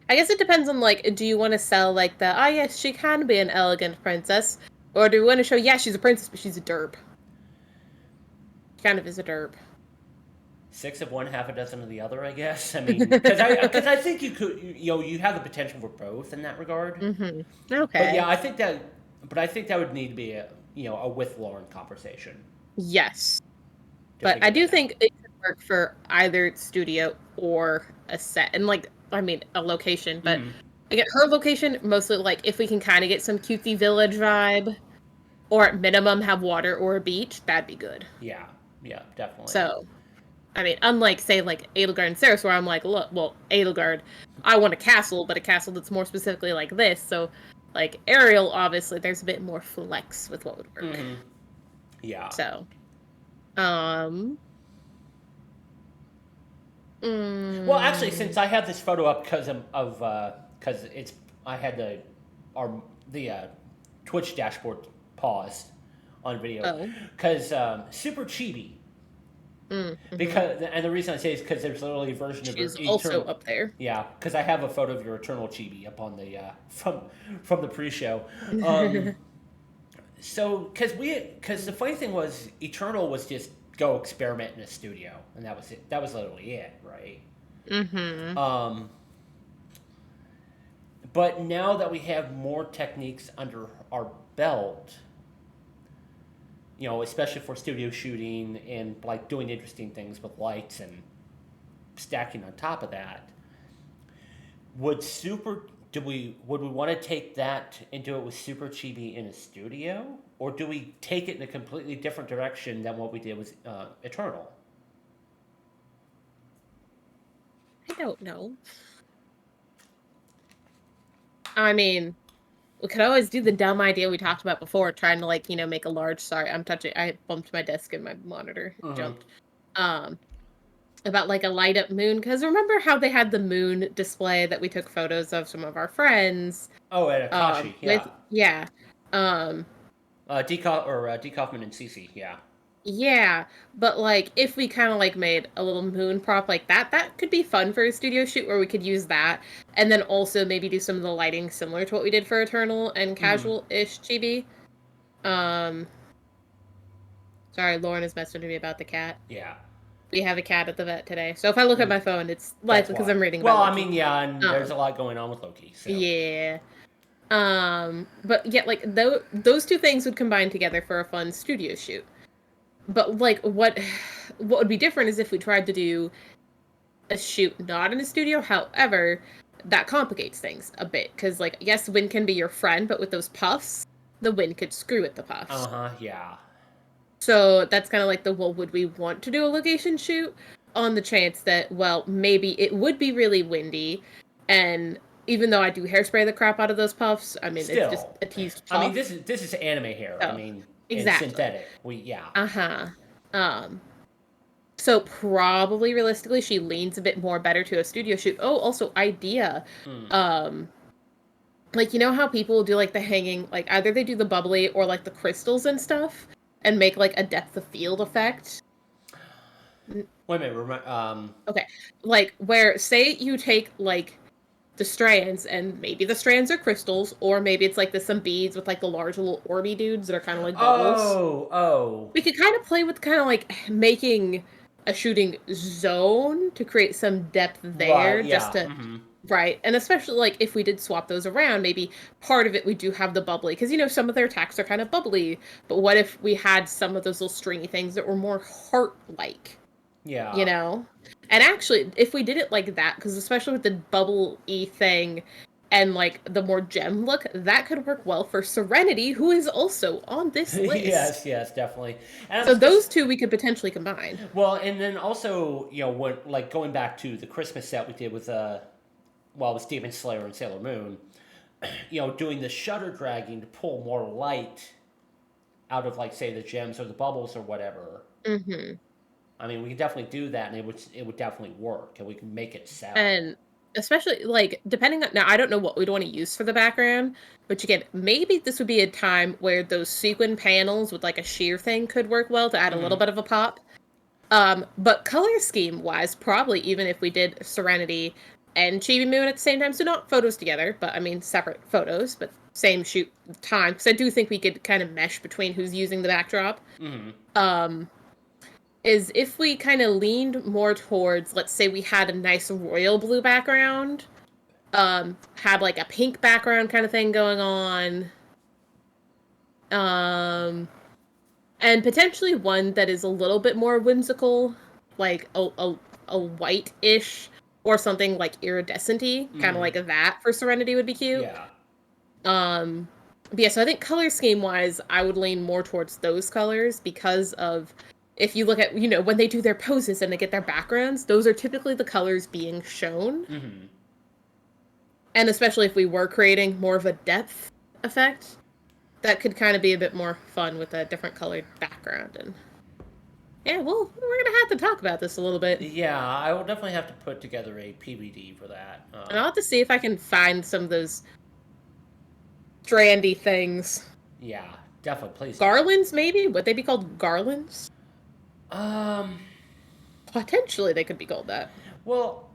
I guess it depends on like, do you want to sell like the yes, she can be an elegant princess, or do we want to show she's a princess but she's a derp? She kind of is a derp. Six of one, half a dozen of the other, I guess. I mean, because I think you could, you have the potential for both in that regard. But yeah, Okay. I think that would need to be a with Lauren conversation Yes. to But I figure do that out. think it could work for either studio or a set. And like I mean a location, but Hmm. again, her location mostly like if we can kind of get some cutesy village vibe, or at minimum have water or a beach, that'd be good. Yeah, yeah, definitely. So I mean, unlike say like Edelgard and Ceres, where I'm like, look, well, Edelgard, I want a castle, but a castle that's more specifically like this. So, like Ariel, obviously, there's a bit more flex with what would work. Hmm. Yeah. So, um, Well, actually, mm, since I have this photo up because it's I had the Twitch dashboard paused on video oh, because Super Chibi. mm-hmm. Because and the reason I say is because there's literally a version of your She's also eternal. up there. Yeah, because I have a photo of your eternal chibi up on the from the pre-show. Um, so because the funny thing was eternal was just go experiment in a studio and that was it. That was literally it, right? Mm-hmm. Um, but now that we have more techniques under our belt, especially for studio shooting and like doing interesting things with lights and stacking on top of that, would super do we would we want to take that and do it with Super Chibi in a studio, or do we take it in a completely different direction than what we did with Eternal? I don't know. I mean, we could always do the dumb idea we talked about before, trying to like make a large. Sorry, I'm touching. I bumped my desk and my monitor Mm-hmm. jumped. Um, about like a light up moon, because remember how they had the moon display that we took photos of some of our friends Oh, and Akashi, with yeah, um D Kaufman and Cece, yeah. yeah, but like if we kind of like made a little moon prop like that, that could be fun for a studio shoot where we could use that, and then also maybe do some of the lighting similar to what we did for Eternal and Mm-hmm. Casual-ish chibi. um Sorry, Lauren is messaging me about the cat. Yeah, We have a cat at the vet today, so if I look at mm, my phone, it's that's likely because why. I'm reading about Well, I Loki. mean, yeah, and there's um a lot going on with Loki, so. yeah. But yeah, like those two things would combine together for a fun studio shoot. But like what would be different is if we tried to do a shoot not in a studio. However, that complicates things a bit because like yes, wind can be your friend, but with those puffs, the wind could screw with the puffs. Uh huh. Yeah. So that's kind of like the well, would we want to do a location shoot on the chance that well maybe it would be really windy, and even though I do hairspray the crap out of those puffs, I mean it's just Still, a teased I mean, puff. this is anime hair. I So mean, and exactly. synthetic. Yeah. Uh-huh. Um, so probably realistically she leans a bit more better to a studio shoot. Oh, also idea. Mm. Um, like how people do like the hanging, like either they do the bubbly or like the crystals and stuff and make like a depth of field effect. Wait a minute. Okay. Like where say you take like the strands and maybe the strands are crystals or maybe it's like some beads with like the large little orby dudes that are kind of like bubbles. Oh. We could kind of play with kind of like making a shooting zone to create some depth there Right. just Yeah. to Mm-hmm. right. And especially like if we did swap those around, maybe part of it we do have the bubbly because some of their attacks are kind of bubbly, but what if we had some of those little stringy things that were more heart like, you Yeah. know and actually if we did it like that, because especially with the bubble y thing and like the more gem look, that could work well for Serenity, who is also on this list. Yes. Yes. Definitely. And So those two we could potentially combine. well, and then also, when like going back to the Christmas set we did with with Demon Slayer and Sailor Moon, doing the shutter dragging to pull more light out of like say the gems or the bubbles or whatever. Mm-hmm. I mean, we can definitely do that, and it would definitely work, and we can make it sell. And especially like depending on now, I don't know what we'd want to use for the background, but again, maybe this would be a time where those sequin panels with like a sheer thing could work well to add a little Hmm. bit of a pop. But color scheme wise, probably even if we did Serenity and Chibi Moon at the same time, so not photos together, but I mean separate photos, but same shoot time. Because I do think we could kind of mesh between who's using the backdrop. Hmm. Um, is if we kind of leaned more towards, let's say we had a nice royal blue background, had like a pink background kind of thing going on, um, and potentially one that is a little bit more whimsical, like a white-ish or something like iridescent-y, kind of Hmm. like that for Serenity would be cute. Yeah. Um, but yeah, so I think color scheme wise, I would lean more towards those colors because of if you look at, when they do their poses and they get their backgrounds, those are typically the colors being shown. Hmm. And especially if we were creating more of a depth effect, that could kind of be a bit more fun with a different colored background. And yeah, well, we're gonna have to talk about this a little bit. Yeah, I will definitely have to put together a PVD for that. And I'll have to see if I can find some of those strandy things. Yeah, definitely, please. Garlands, maybe? Would they be called garlands? Um, Potentially, they could be called that. well,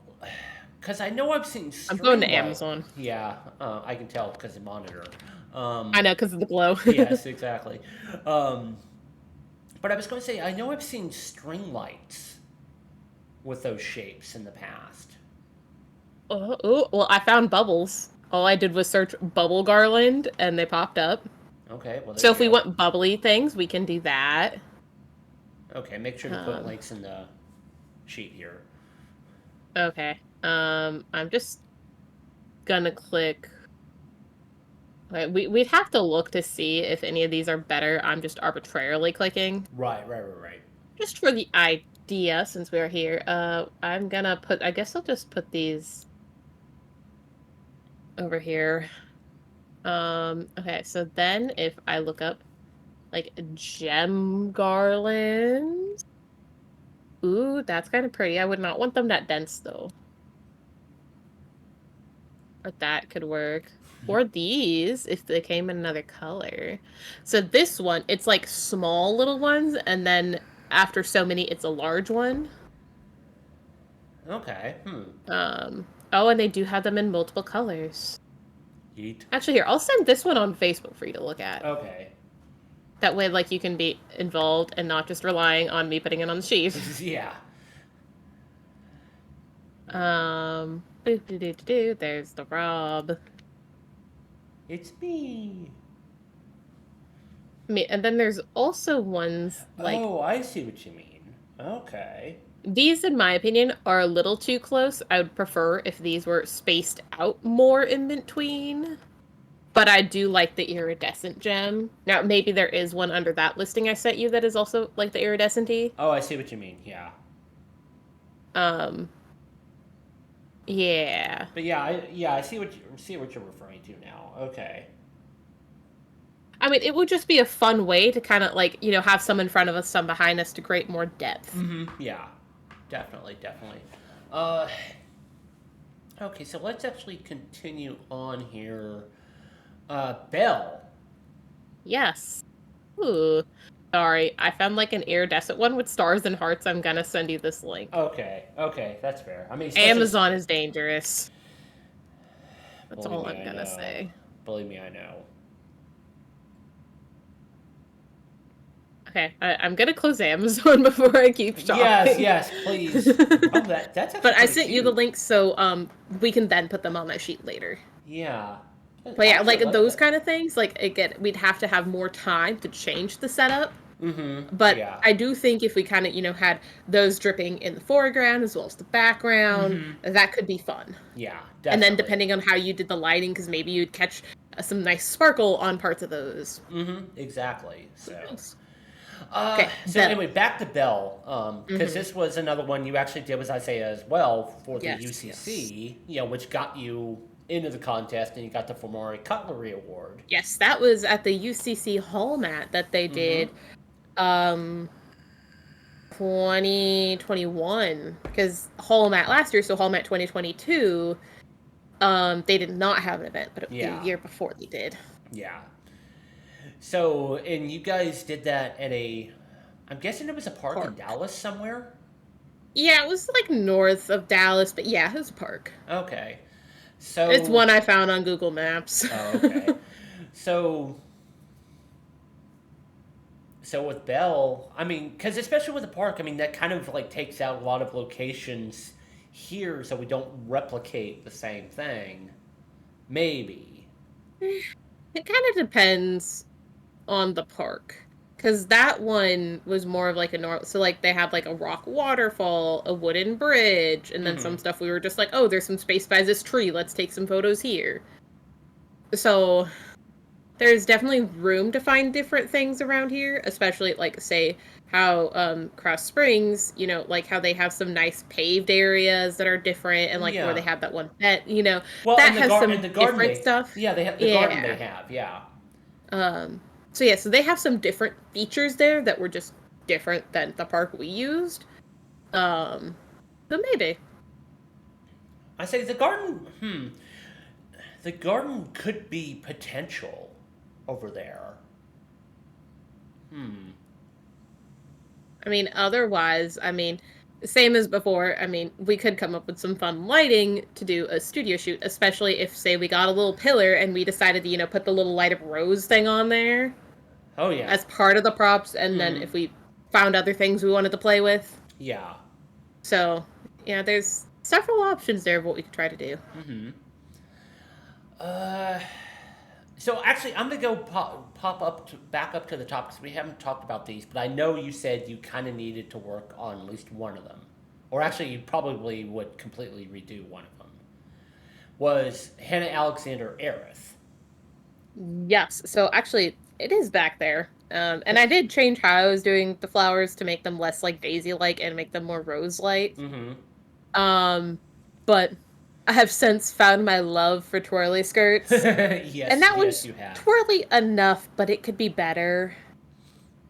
because I know I've seen I'm going string to light. Amazon. Yeah, I can tell because the monitor. I know, because of the glow. Yes, exactly. Um, but I was going to say, I know I've seen string lights with those shapes in the past. Oh, well, I found bubbles. All I did was search bubble garland, and they popped up. Okay, well, there So you if we go. want bubbly things, we can do that. Okay, make sure to put Um, links in the sheet here. okay. I'm just gonna click. Okay, we'd have to look to see if any of these are better. I'm just arbitrarily clicking, Right, right, right, right. just for the idea, since we're here. I'm gonna put. I guess I'll just put these over here. Okay, so then if I look up like gem garlands. Ooh, that's kind of pretty. I would not want them that dense though. But that could work. Or these, if they came in another color. So this one, it's like small little ones, and then after so many, it's a large one. Okay, Oh, and they do have them in multiple colors. Yeet. Actually, here, I'll send this one on Facebook for you to look at. Okay. That way, like, you can be involved and not just relying on me putting it on the sheet. Yeah. There's the Rob. It's me. And then there's also ones like Oh, I see what you mean. Okay. these, in my opinion, are a little too close. I would prefer if these were spaced out more in between. But I do like the iridescent gem. Now, maybe there is one under that listing I sent you that is also like the iridescent-y. Oh, I see what you mean. Yeah. Um, yeah. But yeah, I see what you're referring to now. Okay. I mean, it would just be a fun way to kind of like, have some in front of us, some behind us to create more depth. Mm-hmm. Yeah. Definitely, definitely. Uh. Okay, so let's actually continue on here. Belle. Yes. Ooh. Sorry, I found like an iridescent one with stars and hearts. I'm gonna send you this link. Okay, okay, that's fair. I mean, especially, Amazon is dangerous. That's believe all me, I'm I gonna know. say. Believe me, I know. Okay, I'm gonna close Amazon before I keep shopping. Yes, please. Oh, that's actually But I pretty sent you the cute. link so we can then put them on that sheet later. Yeah. But I yeah, actually like those that. kind of things, like again, we'd have to have more time to change the setup. Mm-hmm. But Yeah. I do think if we kind of, had those dripping in the foreground as well as the background, Mm-hmm. that could be fun. Yeah, And then definitely. depending on how you did the lighting, because maybe you'd catch some nice sparkle on parts of those. Mm-hmm. Exactly. So. Nice. Uh, Okay, so Belle. anyway, back to Belle, because this was another one you actually did with Isaiah as well for the Yes, UCC, which got you into the contest and you got the Fomori Cutlery Award. Yes, that was at the UCC Hall mat that they did. 2021, because Hall Mat last year, so Hall Mat 2022, they did not have an event, but the Yeah, year before they did. yeah. So, and you guys did that at a, I'm guessing it was a park in Park. Dallas somewhere? Yeah, it was like north of Dallas, but yeah, it was a park. Okay. It's So, one I found on Google Maps. oh, okay. So, so with Bell, I mean, because especially with the park, I mean, that kind of like takes out a lot of locations here so we don't replicate the same thing. Maybe. It kind of depends on the park. Because that one was more of like a normal. So, like, they had like a rock waterfall, a wooden bridge, and then Mm-hmm. some stuff we were just like, oh, there's some space by this tree. Let's take some photos here. So, there's definitely room to find different things around here, especially like, say, how Cross Springs, like how they have some nice paved areas that are different, and like where they Yeah. have that one bet, Well, that has and some the garden different stuff. yeah, they have the garden they Yeah. have, yeah. Um, so yeah, so they have some different features there that were just different than the park we used. Um, so maybe. I say the garden could be potential over there. Hmm. I mean, otherwise, same as before. I mean, we could come up with some fun lighting to do a studio shoot, especially if, say, we got a little pillar and we decided to, put the little light of rose thing on there Oh yeah. as part of the props, and then Hmm. if we found other things we wanted to play with. Yeah. So, yeah, there's several options there of what we could try to do. Hmm. Uh, so actually, I'm gonna go pop up back up to the top because we haven't talked about these, but I know you said you kind of needed to work on at least one of them, or actually, you probably would completely redo one of them. Was Hannah Alexander Aerith? Yes. So actually, it is back there. And I did change how I was doing the flowers to make them less like daisy-like and make them more rose-like. Mm-hmm. Um, but I have since found my love for twirly skirts, and Yes, that yes, one's you have. twirly enough, but it could be better.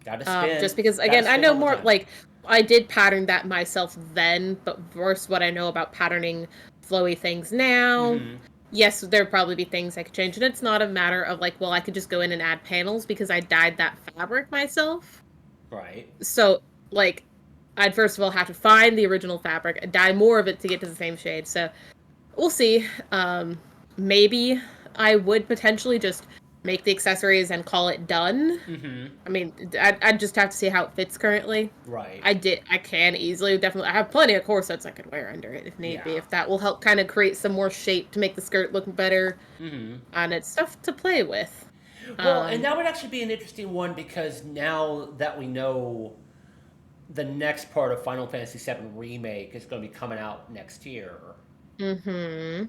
Gotta Just spin. because, Gotta again, I spin know all the more time. like I did pattern that myself then, but versus what I know about patterning flowy things now. Mm-hmm. Yes, there'd probably be things I could change, and it's not a matter of like, well, I could just go in and add panels because I dyed that fabric myself. Right. So, like, I'd first of all have to find the original fabric and dye more of it to get to the same shade. So, we'll see. Maybe I would potentially just make the accessories and call it done. Mm-hmm. I mean, I'd just have to see how it fits currently. Right. I can easily, definitely, I have plenty of corsets I could wear under it if need be, Yeah. if that will help kind of create some more shape to make the skirt look better. Mm-hmm. And it's stuff to play with. Well, and Um, that would actually be an interesting one because now that we know the next part of Final Fantasy VII Remake is going to be coming out next year, mm-hmm.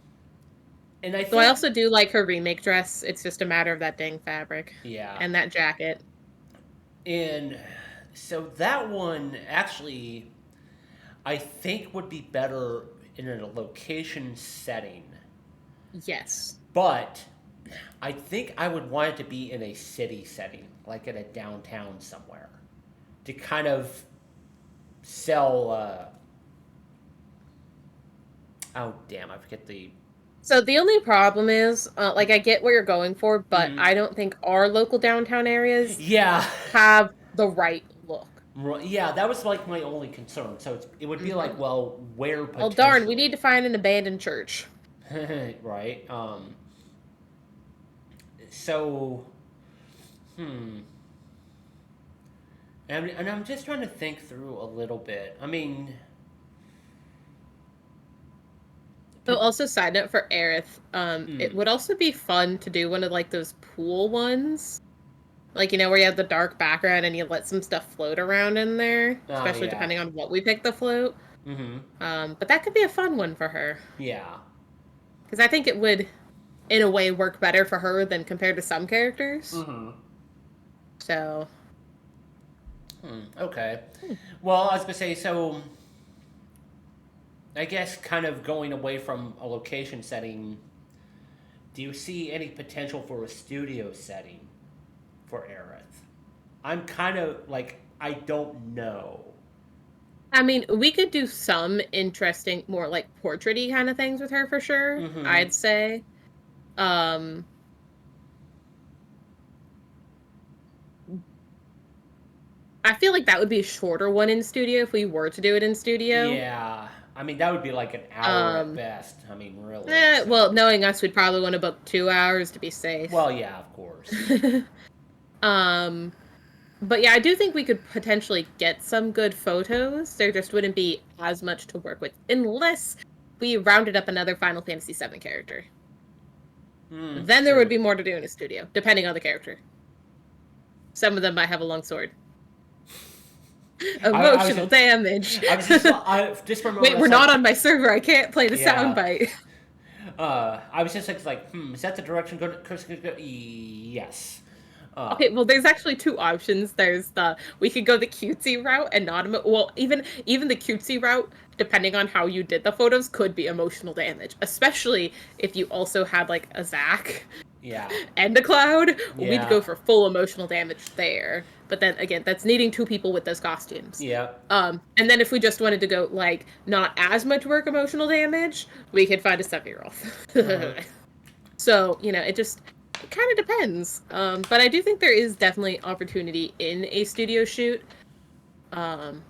and I So I think, also do like her remake dress. It's just a matter of that dang fabric yeah, and that jacket. and so that one actually I think would be better in a location setting, Yes. but I think I would want it to be in a city setting, like in a downtown somewhere, to kind of sell. Oh damn! I forget the. So the only problem is, like, I get what you're going for, but Mm, I don't think our local downtown areas yeah, have the right look. yeah. That was like my only concern. So it would be like, Hmm. well, where Well, darn, we need potentially, to find an abandoned church. right? So, hmm. And I'm just trying to think through a little bit. I mean, Oh, but, also, side note for Aerith, it hmm. would also be fun to do one of like those pool ones. Like, where you have the dark background and you let some stuff float around in there, Oh especially yeah. depending on what we pick to float. Mm-hmm. But that could be a fun one for her. Yeah. Because I think it would, in a way, work better for her than compared to some characters. Mm-hmm. So, Okay. hmm. Well, I was gonna say so. I guess kind of going away from a location setting. Do you see any potential for a studio setting for Aerith? I'm kind of like I don't know. I mean, we could do some interesting, more like portrait-y kind of things with her for sure, Mm-hmm. I'd say. Um, I feel like that would be a shorter one in studio if we were to do it in studio. Yeah. I mean, that would be like an hour at Um, best. I mean, really. well, So, knowing us, we'd probably want to book 2 hours to be safe. well, yeah, of course. um, but yeah, I do think we could potentially get some good photos. There just wouldn't be as much to work with unless we rounded up another Final Fantasy VII character. Then there would True. be more to do in a studio, depending on the character. Some of them might have a long sword. I was Emotional just, damage. just for a moment, Wait, I we're was not like, on my server. I can't play the yeah. soundbite. I was just is that the direction Chris could go? Yes. Uh, Okay, well, there's actually two options. There's the we could go the cutesy route and not well, even the cutesy route, depending on how you did the photos, could be emotional damage, especially if you also had like a Zack yeah. and a Cloud. We'd Yeah. go for full emotional damage there. But then again, that's needing two people with those costumes. Yeah. And then if we just wanted to go like not as much work emotional damage, we could find a 7-year-old. Mm-hmm. So, it kind of depends. But I do think there is definitely opportunity in a studio shoot. Um,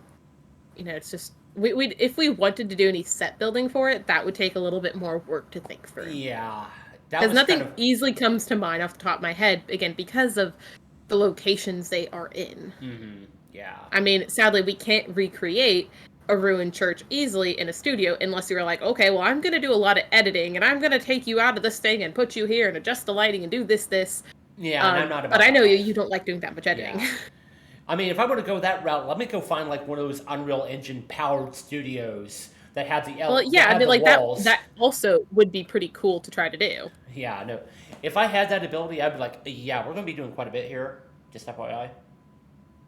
it's just we if we wanted to do any set building for it, that would take a little bit more work to think through. Yeah. That Because was kind nothing of. easily comes to mind off the top of my head, again, because of the locations they are in. Mm-hmm. Yeah. I mean, sadly, we can't recreate a ruined church easily in a studio unless you're like, okay, well, I'm going to do a lot of editing and I'm going to take you out of this thing and put you here and adjust the lighting and do this. Yeah, and I'm not But about I know that you, life. you don't like doing that much editing. Yeah. I mean, if I were to go that route, let me go find like one of those Unreal Engine powered studios that had Well, that yeah, I had mean, the like that walls. that also would be pretty cool to try to do. Yeah, no. If I had that ability, I'd be like, yeah, we're gonna be doing quite a bit here. Just FYI.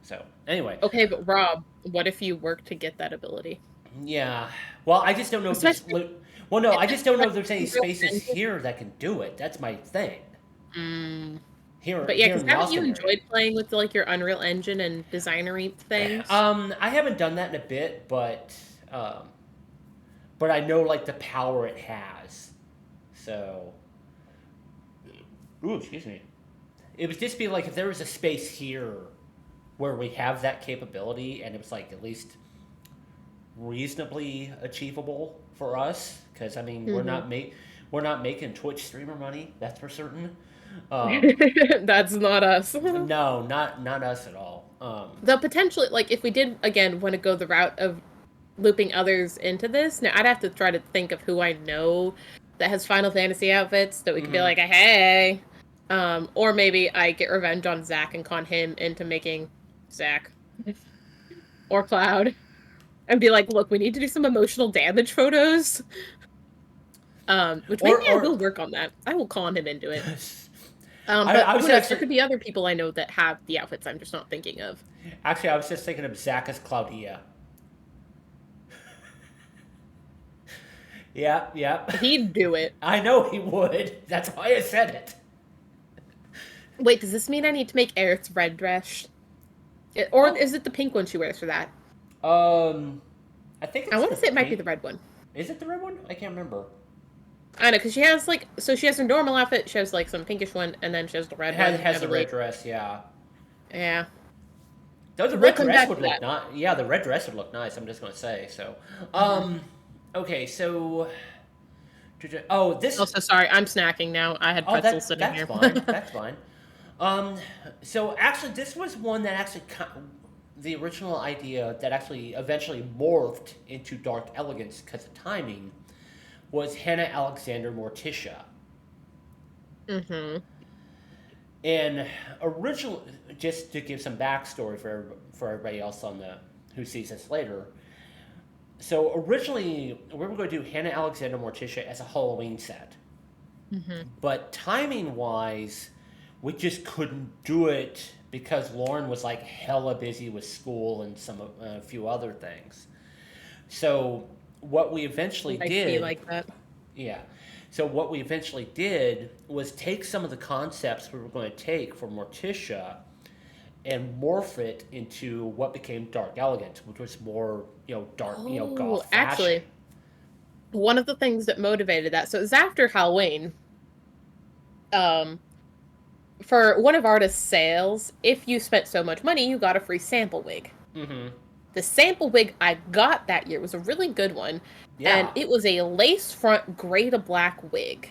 So anyway, Okay, but Rob, what if you work to get that ability? yeah. Well, I just don't know if there's. Especially Well, no, if I just don't know if there's any it's Unreal spaces Engine. here that can do it. That's my thing. Mm. Here, But yeah, here because in the haven't you Austin area. enjoyed playing with like your Unreal Engine and designery things? I haven't done that in a bit, um, but I know like the power it has. So, ooh, excuse me. It would just be like if there was a space here where we have that capability, and it was like at least reasonably achievable for us. Because I mean, Hmm. we're not making Twitch streamer money. That's for certain. Um, That's not us. no, not us at all. Though potentially, like, if we did again want to go the route of looping others into this, now I'd have to try to think of who I know that has Final Fantasy outfits that we could be Mhm. like, hey, or maybe I get revenge on Zack and con him into making Zack or Cloud, and be like, look, we need to do some emotional damage photos. Which maybe I will Or work on that. I will con him into it. I But was who knows? There actually could be other people I know that have the outfits I'm just not thinking of. I was just thinking of Zach as Claudia. Yeah, yeah. He'd do it. I know he would. That's why I said it. Wait, does this mean I need to make Aerith's red dress? Or is it the pink one she wears for that? Um, I think I it's want the to say it might be pink. the red one. Is it the red one? I can't remember. I know, because she has like, so she has her normal outfit, she has like some pinkish one, and then she has the red one, It has I the red believe. dress. Yeah. Yeah. Though the We'll red come dress back would to look that. nice. Yeah, the red dress would look nice. I'm just gonna say so. Mhm. Okay, so. Oh, this. Also, sorry, I'm snacking now. I had Oh, pretzels sitting that's here. fine. That's fine. Um, so actually, this was one that the original idea that actually eventually morphed into Dark Elegance because of timing was Hannah Alexander Morticia. Hmm. And originally, just to give some backstory for everybody else on the who sees this later. So originally, we were going to do Hannah Alexander Morticia as a Halloween set, Hmm. but timing wise, we just couldn't do it because Lauren was like hella busy with school and a few other things. So what we eventually I see did, like that. yeah. So what we eventually did was take some of the concepts we were going to take for Morticia and morph it into what became Dark Elegance, which was more, dark, Oh, goth fashion. actually, one of the things that motivated that, so it was after Halloween. Um, for one of artist's sales, if you spent so much money, you got a free sample wig. Mm-hmm. The sample wig I got that year was a really good one, and Yeah. it was a lace front gray to black wig.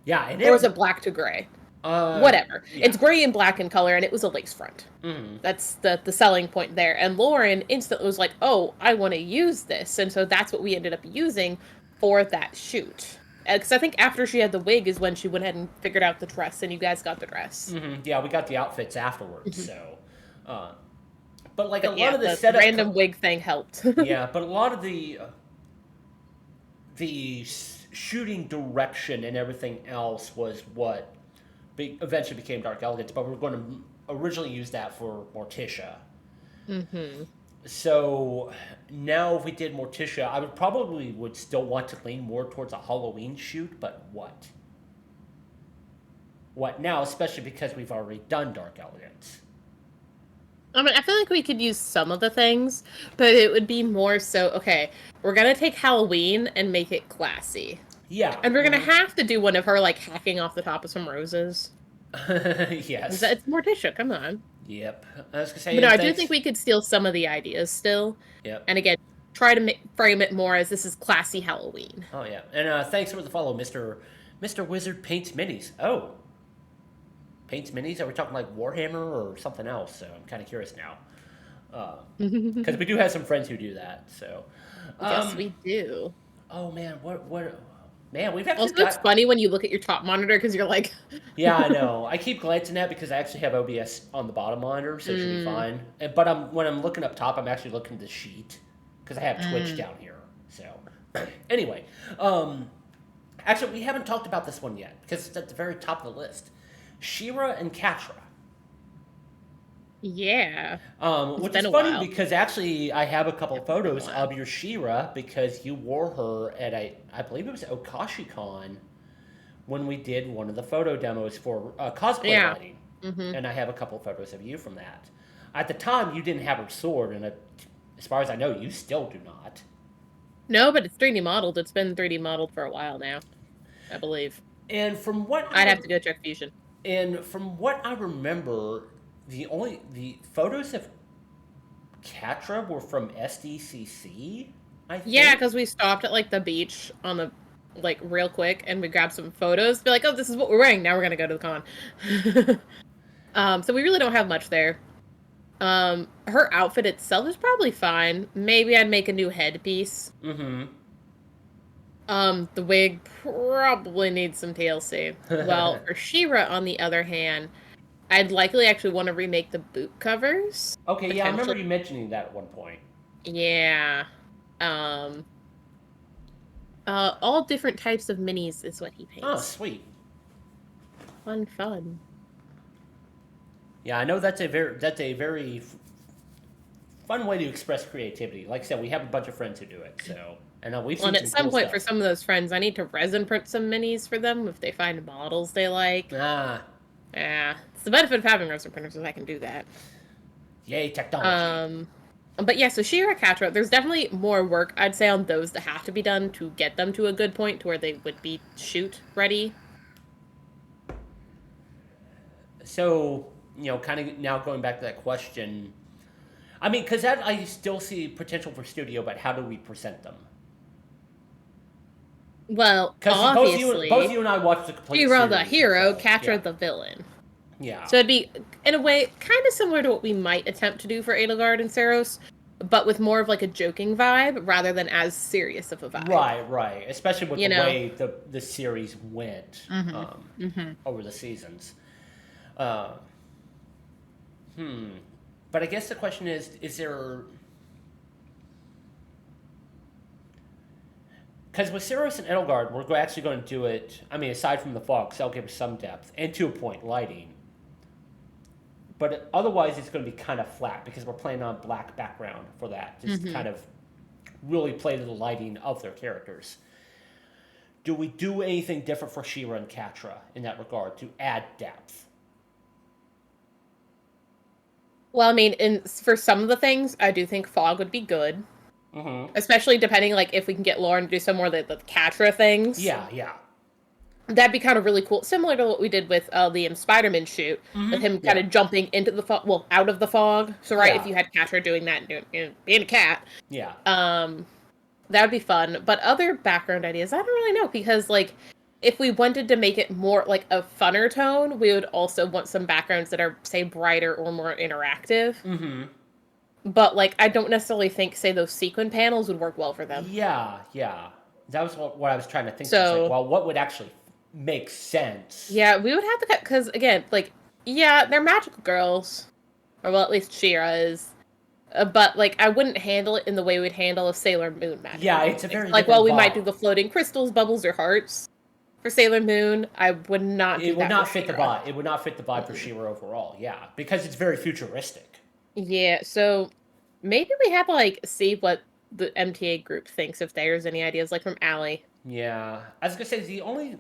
Yeah, and Or it, was it black to gray? uh, Whatever. yeah. It's gray and black in color, and it was a lace front. Mm-hmm. That's the selling point there. And Lauren instantly was like, "Oh, I want to use this," and so that's what we ended up using for that shoot. Because I think after she had the wig is when she went ahead and figured out the dress, and you guys got the dress. Mm-hmm. Yeah, we got the outfits afterwards, Mhm. so. Uh, but like a But lot yeah, of the the setup, random wig thing helped. yeah, but a lot of the shooting direction and everything else was what eventually became Dark Elegance. But we are going to originally use that for Morticia. hmm So now, if we did Morticia, I would still want to lean more towards a Halloween shoot. But what? What now? Especially because we've already done Dark Elegance. I mean, I feel like we could use some of the things, but it would be more so, okay, we're gonna take Halloween and make it classy. Yeah. And we're gonna have to do one of her, like, hacking off the top of some roses. Yes. It's Morticia, come on. Yep. I was gonna say, But no, and I do thanks. think we could steal some of the ideas still. Yep. And again, try to frame it more as this is classy Halloween. Oh yeah, and thanks for the follow, Mister Wizard Paints Minis. Oh, Paints Minis? Are we talking like Warhammer or something else? So I'm kind of curious now, because we do have some friends who do that. So, Yes, um, we do. oh man, man, we've actually Also, it's got. funny when you look at your top monitor because you're like, Yeah, I know. I keep glancing at it because I actually have OBS on the bottom monitor, so it should be mm, fine. But when I'm looking up top, I'm actually looking at the sheet because I have Twitch mm. down here. So, anyway, actually, we haven't talked about this one yet because it's at the very top of the list. Shira and Katra. Yeah. It's Which is been a funny while. because actually I have a couple of It's been a photos while. of your Shira because you wore her at I believe it was OkashiCon when we did one of the photo demos for cosplay Yeah. lighting, hmm and I have a couple of photos of you from that. At the time, you didn't have her sword, and as far as I know, you still do not. No, but it's 3D modeled. It's been 3D modeled for a while now, I believe. And from what I I'd have re- to go check Fusion. and from what I remember, the photos of Katra were from SDCC, I Yeah, think. because we stopped at like the beach on the like real quick and we grabbed some photos. Be like, oh, this is what we're wearing. Now we're gonna go to the con. So we really don't have much there. Her outfit itself is probably fine. Maybe I'd make a new headpiece. Mm-hmm. The wig probably needs some TLC. Well, for Shira, on the other hand, I'd likely actually want to remake the boot covers. Okay, yeah, I remember Potentially. you mentioning that at one point. Yeah. Um, all different types of minis is what he Oh, paints. sweet. Fun. Yeah, I know that's a very fun way to express creativity. Like I said, we have a bunch of friends who do it, so and we've Well, seen and at some some cool point, stuff. for some of those friends, I need to resin print some minis for them if they find models they like. Ah, Yeah, it's the benefit of having resin printers is I can do that. yay, technology. But yeah, so Shira Katra, there's definitely more work I'd say on those that have to be done to get them to a good point to where they would be shoot ready. So, kind of now going back to that question. I mean, because that I still see potential for studio, but how do we present them? Well, Because obviously, both you and I watched the complete Shira the series, hero, so, Katra yeah, the villain. yeah, So it'd be, in a way, kind of similar to what we might attempt to do for Edelgard and Saros, but with more of like a joking vibe rather than as serious of a vibe. right. Especially with You the know? way the series went over the seasons. Uh, hmm. But I guess the question is there? Because with Saros and Edelgard, we're actually going to do it. I mean, aside from the fog, 'cause that'll give us some depth and to a point lighting. But otherwise, it's going to be kind of flat because we're playing on black background for that, just to kind of really play to the lighting of their characters. Do we do anything different for Shira and Katra in that regard to add depth? Well, I mean, for some of the things, I do think fog would be good, Mm-hmm. especially depending like if we can get Lauren to do some more of the Catra things. Yeah, yeah. That'd be kind of really cool, similar to what we did with Liam Spider-Man shoot, with Mm-hmm. him kind Yeah. of jumping into the fog, well, out of the fog. So right, if Yeah. you had Catra doing that and being a cat, Yeah. um, that would be fun. But other background ideas, I don't really know because like if we wanted to make it more like a funner tone, we would also want some backgrounds that are say brighter or more interactive. Mm-hmm. But like I don't necessarily think say those sequin panels would work well for them. Yeah, yeah. That was what I was trying to think. It's like, So well, what would actually make sense? yeah, we would have to cut because again, like yeah, they're magical girls, or well, at least She-Ra is. But like, I wouldn't handle it in the way we'd handle a Sailor Moon magic. Yeah, it's a very like, different well, we might do vibe. the floating crystals, bubbles, or hearts for Sailor Moon. I would not do It would that. not for fit the She-Ra. vibe. It would not fit the vibe for She-Ra overall. Yeah, because it's very futuristic. Yeah, so maybe we have to like see what the MTA group thinks if there's any ideas, like from Allie. Yeah, I was gonna say the only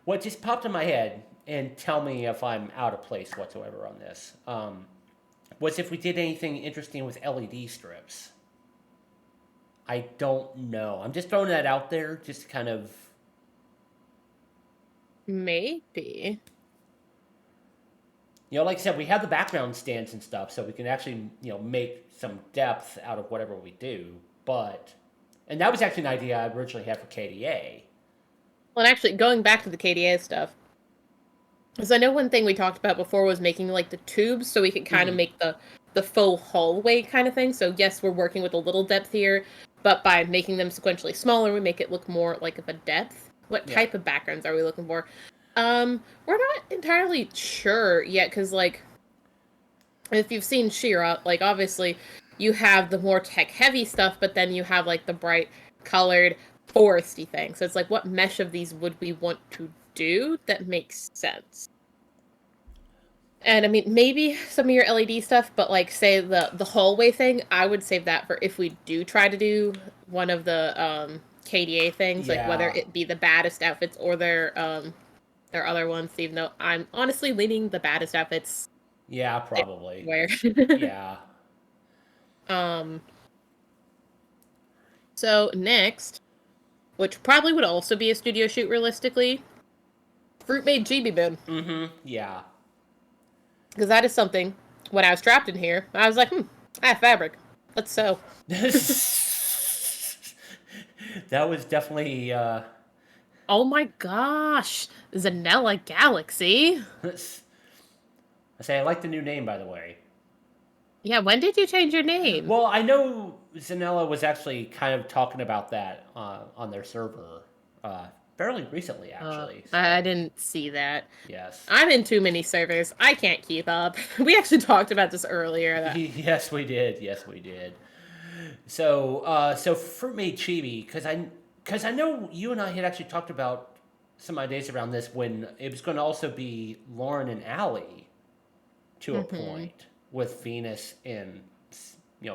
what just popped in my head, and tell me if I'm out of place whatsoever on this. Was if we did anything interesting with LED strips. I don't know. I'm just throwing that out there, just kind of. Maybe. Like I said, we have the background stands and stuff, so we can actually, make some depth out of whatever we do. But, and that was actually an idea I originally had for KDA. Well, and actually, going back to the KDA stuff, because I know one thing we talked about before was making like the tubes so we could kind of make the faux hallway kind of thing. So yes, we're working with a little depth here, but by making them sequentially smaller, we make it look more like of a depth. What Yeah. type of backgrounds are we looking for? We're not entirely sure yet, because like if you've seen She-Ra, like obviously you have the more tech heavy stuff, but then you have like the bright colored foresty thing. So it's like, what mesh of these would we want to do that makes sense? And I mean, maybe some of your LED stuff, but like say the hallway thing, I would save that for if we do try to do one of the KDA things, like whether Yeah. it be the baddest outfits or their other ones, even though I'm honestly leaning the baddest outfits Yeah, probably. where. Yeah. um so next, which probably would also be a studio shoot realistically, Fruit made Chibi Moon. Mm-hmm. Yeah. Because that is something, when I was trapped in here, I was like, I have fabric. Let's sew. That was definitely Oh my gosh, Zanella Galaxy. I say I like the new name, by the way. Yeah, when did you change your name? Well, I know Zanella was actually kind of talking about that on their server fairly recently, actually. So, I didn't see that. yes. I'm in too many servers. I can't keep up. We actually talked about this earlier. Yes, we did. Yes, we did. So Fruit Made Chibi, because I know you and I had actually talked about some ideas around this when it was going to also be Lauren and Allie to a point with Venus and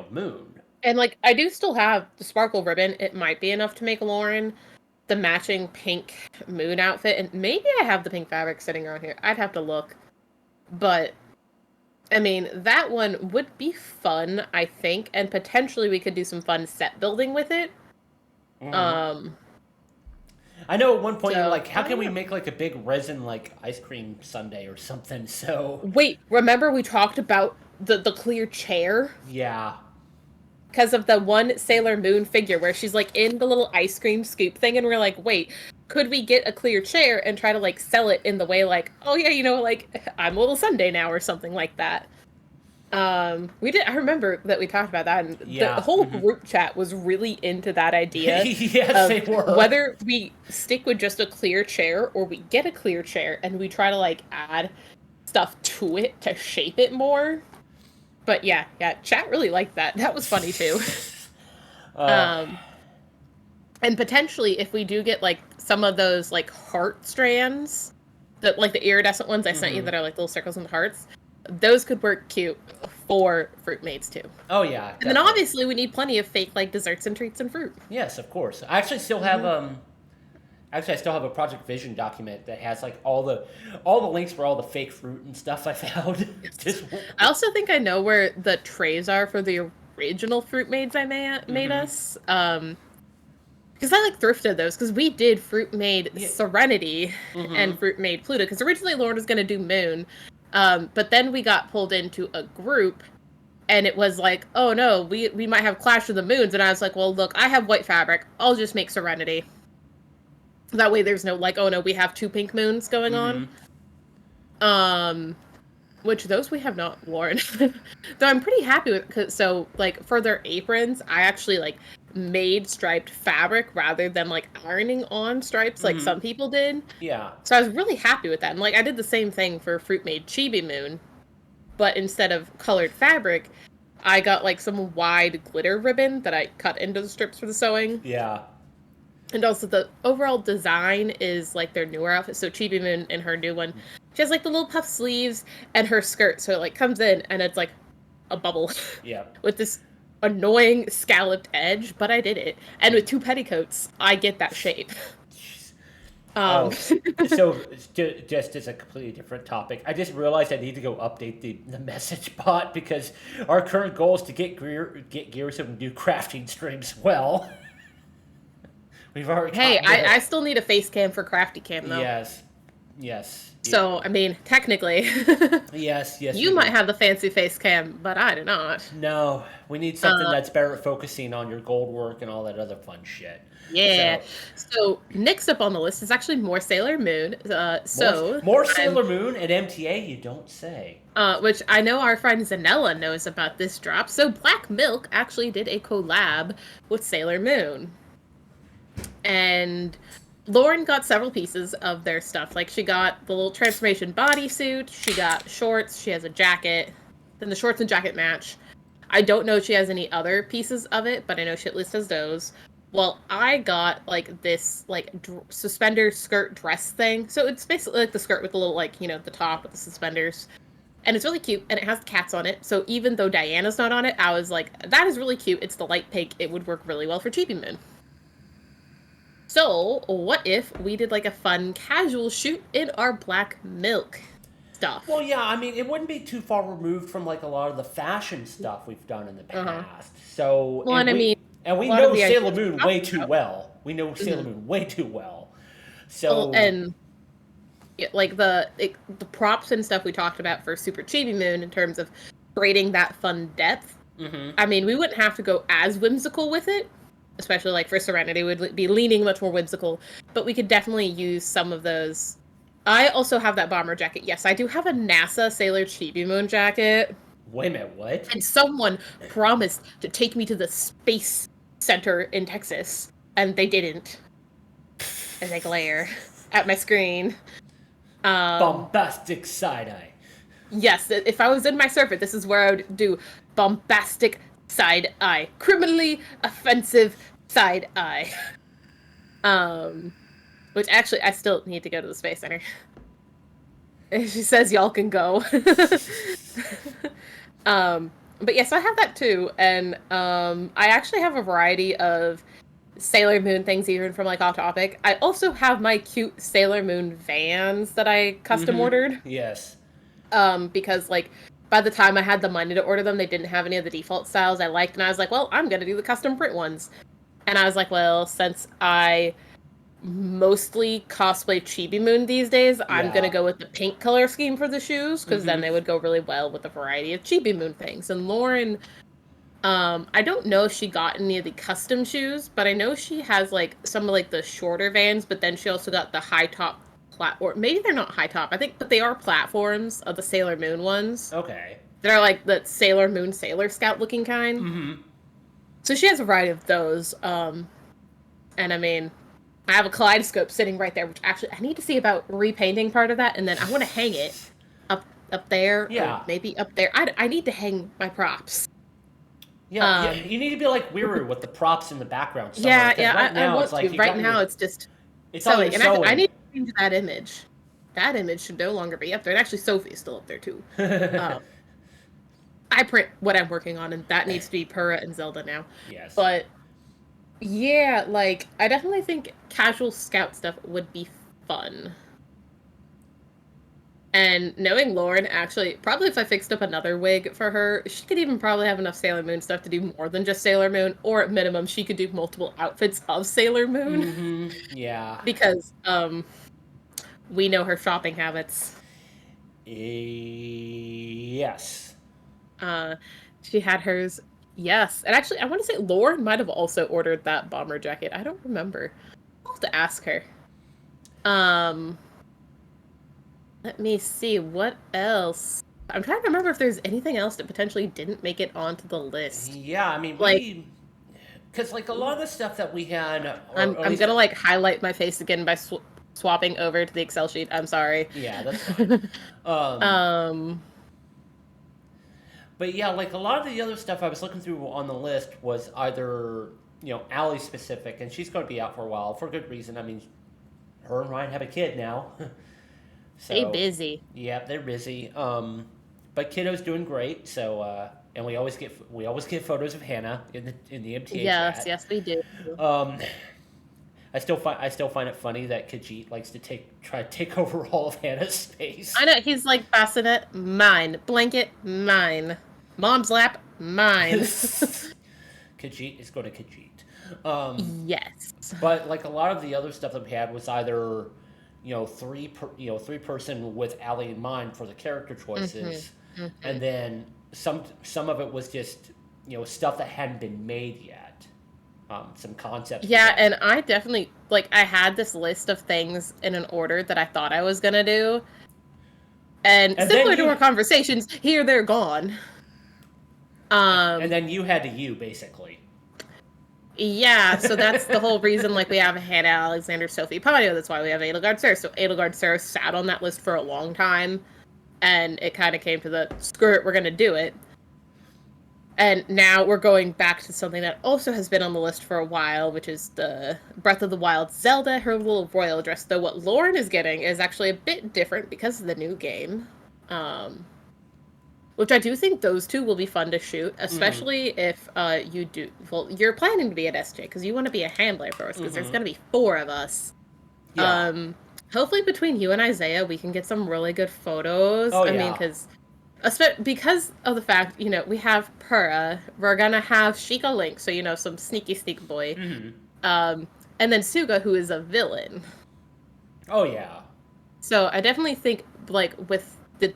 Moon. And like, I do still have the sparkle ribbon. It might be enough to make Lauren the matching pink moon outfit, and maybe I have the pink fabric sitting around here. I'd have to look. But I mean, that one would be fun, I think, and potentially we could do some fun set building with it. I know at one point you're So, like, how I can don't we know. make like a big resin like ice cream sundae or something? So Wait, remember we talked about the clear chair? yeah, Because of the one Sailor Moon figure where she's like in the little ice cream scoop thing, and we're like, wait, could we get a clear chair and try to like sell it in the way like, oh yeah, like I'm a little Sunday now or something like that. We did. I remember that we talked about that, and Yeah. the whole group chat was really into that idea. yes, they Of were. whether we stick with just a clear chair or we get a clear chair and we try to like add stuff to it to shape it more. But yeah, chat really liked that. That was funny too. And potentially if we do get like some of those like heart strands, that like the iridescent ones I sent you that are like little circles and hearts, those could work cute for fruit maids too. Oh yeah, And then definitely. obviously we need plenty of fake like desserts and treats and fruit. Yes, of course. I actually still have Actually, I still have a Project Vision document that has like all the links for all the fake fruit and stuff I found. Just I also think I know where the trays are for the original fruit maids I made Mhm. us. Because I like thrifted those because we did Fruit Maid Yeah. Serenity and Mhm. Fruit Maid Pluto because originally Lauren was going to do Moon, but then we got pulled into a group and it was like, oh no, we might have Clash of the Moons, and I was like, well look, I have white fabric, I'll just make Serenity. That way there's no like, oh no, we have two pink moons going on. Mhm. Um, which those we have not worn. Though I'm pretty happy with, cause, so like for their aprons, I actually like made striped fabric rather than like ironing on stripes like Mhm. some people did. Yeah. So I was really happy with that. And like I did the same thing for Fruit Made Chibi Moon, but instead of colored fabric, I got like some wide glitter ribbon that I cut into the strips for the sewing. Yeah. And also the overall design is like their newer outfit. So Chibi Moon in her new one, she has like the little puff sleeves and her skirt. So it like comes in and it's like a bubble Yeah. with this annoying scalloped edge, but I did it. And with two petticoats, I get that shape. Um, Oh, so just as a completely different topic, I just realized I need to go update the message bot because our current goal is to get gear so we can do crafting streams well. We've already hey, gotten there. I still need a face cam for Crafty Cam though. Yes, yes, So, I mean, technically, yes. you We might do. have the fancy face cam, but I do not. No, we need something Uh, that's better at focusing on your gold work and all that other fun shit. yeah. So So, next up on the list is actually more Sailor Moon. more I'm Sailor Moon and MTA, you don't say. which I know our friend Zanella knows about this drop. So Black Milk actually did a collab with Sailor Moon. And Lauren got several pieces of their stuff. Like she got the little transformation bodysuit, she got shorts, she has a jacket, then the shorts and jacket match. I don't know if she has any other pieces of it, but I know she at least has those. Well, I got like this like suspender skirt dress thing. So it's basically like the skirt with the little like, the top with the suspenders. And it's really cute and it has cats on it. So even though Diana's not on it, I was like, that is really cute. It's the light pink. It would work really well for Chibi Moon. So, what if we did like a fun casual shoot in our Black Milk stuff? Well, yeah, I mean, it wouldn't be too far removed from like a lot of the fashion stuff we've done in the Uh-huh. past. So, Well, and I mean, and a we lot of know the Sailor ideas we Moon talked way too about. well. We know Sailor Mhm. Moon way too well. Well, So, and like the props and stuff we talked about for Super Chibi Moon in terms of creating that fun depth. mhm. I mean, we wouldn't have to go as whimsical with it, especially like for Serenity, would be leaning much more whimsical, but we could definitely use some of those. I also have that bomber jacket. Yes, I do have a NASA Sailor Chibi Moon jacket. Wait a minute, what? And someone promised to take me to the space center in Texas, and they didn't. As I glare at my screen. Bombastic side eye. Yes, if I was in my surfer, this is where I would do bombastic side eye, criminally offensive side eye. Which actually, I still need to go to the space center. She says y'all can go. But yes, I have that too, and I actually have a variety of Sailor Moon things, even from like Off Topic. I also have my cute Sailor Moon Vans that I custom Mhm. ordered. Yes. Because like by the time I had the money to order them, they didn't have any of the default styles I liked, and I was like, well, I'm gonna do the custom print ones. And I was like, well, since I mostly cosplay Chibi Moon these days, I'm Yeah. gonna go with the pink color scheme for the shoes because then Mhm. they would go really well with a variety of Chibi Moon things. And Lauren, I don't know if she got any of the custom shoes, but I know she has like some of like the shorter Vans, but then she also got the high top or maybe they're not high top. I think, but they are platforms of the Sailor Moon ones. Okay. They're like the Sailor Moon Sailor Scout looking kind. Mhm. So she has a variety of those. And I mean, I have a kaleidoscope sitting right there, which actually I need to see about repainting part of that, and then I want to hang it up there, Yeah. or maybe up there. I need to hang my props. Yeah, Um, you need to be like Weiroo with the props in the background somewhere. Yeah, 'cause yeah, right I now want it's like to. you Right got now, your, it's just it's all sewing, your and I sewing. need to change that image. That image should no longer be up there. And actually, Sophie's still up there too. I print what I'm working on, and that needs to be Purah and Zelda now. Yes. But Yeah, like I definitely think casual scout stuff would be fun. And knowing Lauren, actually, probably if I fixed up another wig for her, she could even probably have enough Sailor Moon stuff to do more than just Sailor Moon, or at minimum, she could do multiple outfits of Sailor Moon Yeah. because we know her shopping habits. Yes. Uh, she had hers. Yes, and actually, I want to say Lauren might have also ordered that bomber jacket. I don't remember. I'll have to ask her. Um, Let me see what else. I'm trying to remember if there's anything else that potentially didn't make it onto the list. Yeah, I mean, Like, because like a lot of the stuff that we had, or at I'm least, gonna like highlight my face again by swapping over to the Excel sheet. I'm sorry. yeah, that's fine. Um, um, but yeah, like a lot of the other stuff I was looking through on the list was either Allie specific, and she's going to be out for a while for good reason. I mean, her and Ryan have a kid now, stay so busy. yeah, they're busy. But kiddo's doing great. So and we always get photos of Hannah in the MTA Yes, chat. yes, we do. Um, I still find it funny that Khajiit likes to try to take over all of Hannah's space. I know he's like bassinet, mine. Blanket, mine. Mom's lap, mine. Khajiit is going to Khajiit. Yes. But like a lot of the other stuff that we had was either three person with Allie in mind for the character choices, and then some of it was just stuff that hadn't been made yet. Some concepts. Yeah, and I definitely like I had this list of things in an order that I thought I was gonna do. And And similar then to you our conversations, here they're gone. and then you had to basically. Yeah, so that's the whole reason like we have Hannah Alexander, Sophie Ponyo, that's why we have Edelgard Sarah. So Edelgard Sarah sat on that list for a long time, and it kind of came to the screw it, we're gonna do it. And now we're going back to something that also has been on the list for a while, which is the Breath of the Wild Zelda, her little royal dress. Though what Lauren is getting is actually a bit different because of the new game. Which I do think those two will be fun to shoot, especially if you do. Well, you're planning to be at SJ because you want to be a handler for us because there's going to be 4 of us. Yeah. Hopefully, between you and Isaiah, we can get some really good photos. Oh, I mean, yeah. because of the fact, we have Purah, we're gonna have Sheikah Link, so some sneaky sneak boy, and then Suga, who is a villain. Oh yeah. So I definitely think, like, with the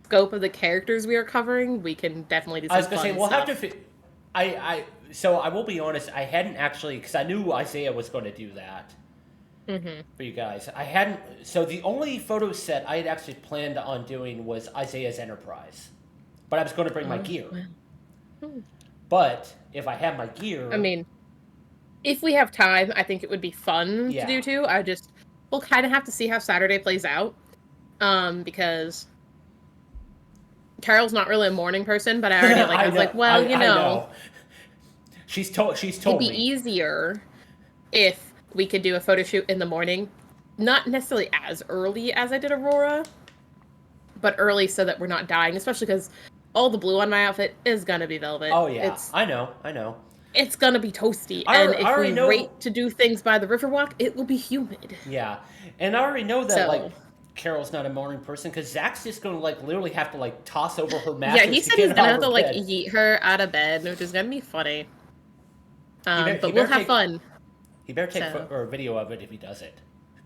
scope of the characters we are covering, we can definitely do some I was gonna say fun we'll stuff. have to. So I will be honest. I hadn't actually because I knew Isaiah was going to do that for you guys. I hadn't. So the only photo set I had actually planned on doing was Isaiah's Enterprise, but I was going to bring my gear. But if I have my gear, I mean, if we have time, I think it would be fun Yeah. to do too. We'll kind of have to see how Saturday plays out, because Carol's not really a morning person, but I already I was know, like, well, I know. She's told it'd be me. easier if we could do a photo shoot in the morning, not necessarily as early as I did Aurora, but early so that we're not dying, especially because all the blue on my outfit is gonna be velvet. Oh yeah, I know. It's gonna be toasty, I and if already we know- wait to do things by the Riverwalk, it will be humid. Yeah, and I already know that So- like Carol's not a morning person because Zach's just going to like literally have to like toss over her mattress. Yeah, he said to he's get gonna out have of to her like bed. yeet her out of bed, which is gonna be funny. He But we'll better have take- fun. He better take So- or a video of it if he does it.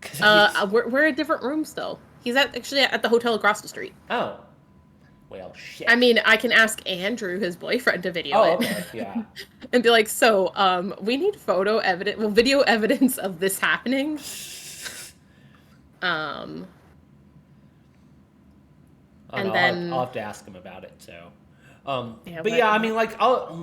'Cause if We're at different rooms though. He's actually at the hotel across the street. oh, well, shit. I mean, I can ask Andrew, his boyfriend, to video oh, it. okay, yeah. And be like, so, we need video evidence of this happening. And then- I'll have to ask him about it. So, Yeah, but yeah, I mean, like,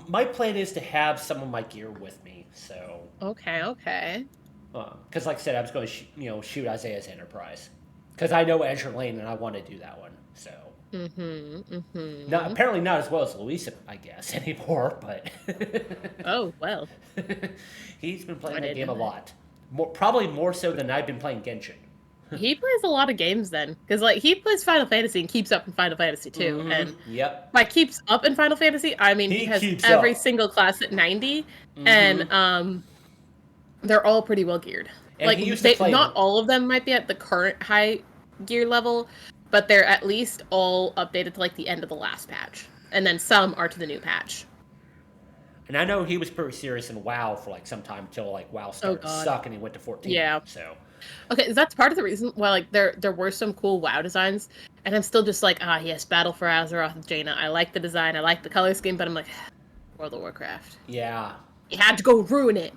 my plan is to have some of my gear with me. So, Okay. because like I said, I was going to shoot Isaiah's Enterprise because I know Azure Lane and I want to do that one. So, apparently not as well as Luisa, I guess anymore, but Oh, well. he's been playing I that didn't game a know that. lot. Probably more so than I've been playing Genshin. He plays a lot of games then. Because, like, he plays Final Fantasy and keeps up in Final Fantasy too. Mhm. And Yep. by keeps up in Final Fantasy, I mean he He has keeps every up. single class at 90. And, they're all pretty well geared. And Like he used to they, play. not all of them might be at the current high gear level, but they're at least all updated to like the end of the last patch, and then some are to the new patch. And I know he was pretty serious in WoW for like some time until like WoW started God. suck and he went to 14. Yeah. So Okay, that's part of the reason why like there were some cool WoW designs, and I'm still just like, yes, Battle for Azeroth with Jaina. I like the design, I like the color scheme, but I'm like, World of Warcraft. yeah. You had to go ruin it.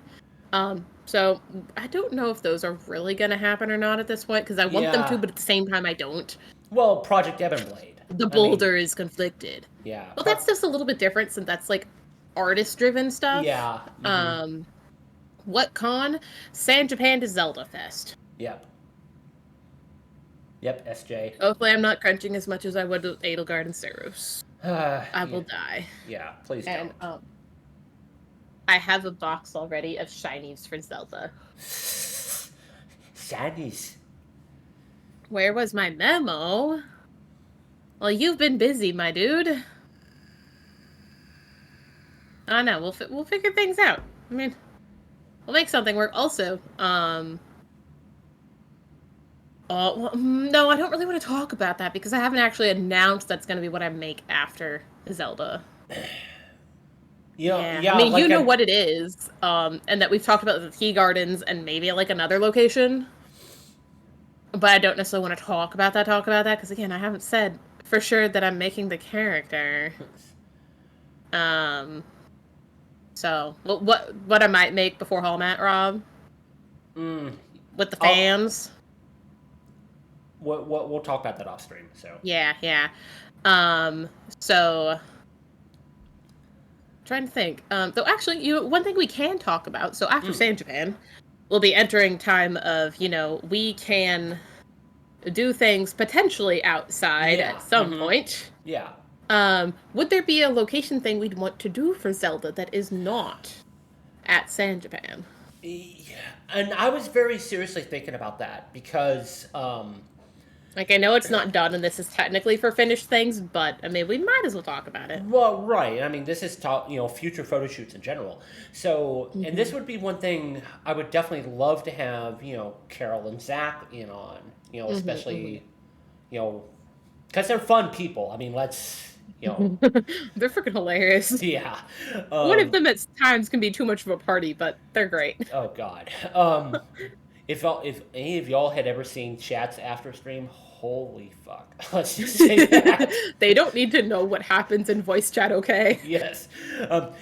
So I don't know if those are really gonna happen or not at this point, because I want them to, Yeah. but at the same time I don't. Well, Project Ebonblade. The boulder is conflicted. Yeah. Well, that's just a little bit different since that's like artist-driven stuff. Yeah. What con? San Japan to Zelda Fest. Yep. Yep, SJ. Hopefully, I'm not crunching as much as I would with Edelgard and Saros. I will die. Yeah, please And don't. I have a box already of shinies for Zelda. Shinies. Where was my memo? Well, you've been busy, my dude. I know. We'll figure things out. I mean, we'll make something work. Also, no, I don't really want to talk about that because I haven't actually announced that's going to be what I make after Zelda. You know, Yeah. yeah, I mean, like you know what it is, and that we've talked about the Tea Gardens and maybe like another location. But I don't necessarily want to talk about that because again, I haven't said for sure that I'm making the character. So what I might make before Hallmat, Rob? With the fans. We'll talk about that off stream. So Yeah. So trying to think. Though actually, one thing we can talk about. So after San Japan, we'll be entering time of we can do things potentially outside at some point. Yeah. Would there be a location thing we'd want to do for Zelda that is not at San Japan? Yeah. And I was very seriously thinking about that because like, I know it's not done and this is technically for finished things, but I mean, we might as well talk about it. Well, right. I mean, this is future photo shoots in general. So, and this would be one thing I would definitely love to have, Carol and Zach in on, especially, because they're fun people. I mean, let's, They're freaking hilarious. yeah. One of them at times can be too much of a party, but they're great. Oh God. If any of y'all had ever seen chats after stream, holy fuck. Let's just say that. They don't need to know what happens in voice chat, okay? Yes.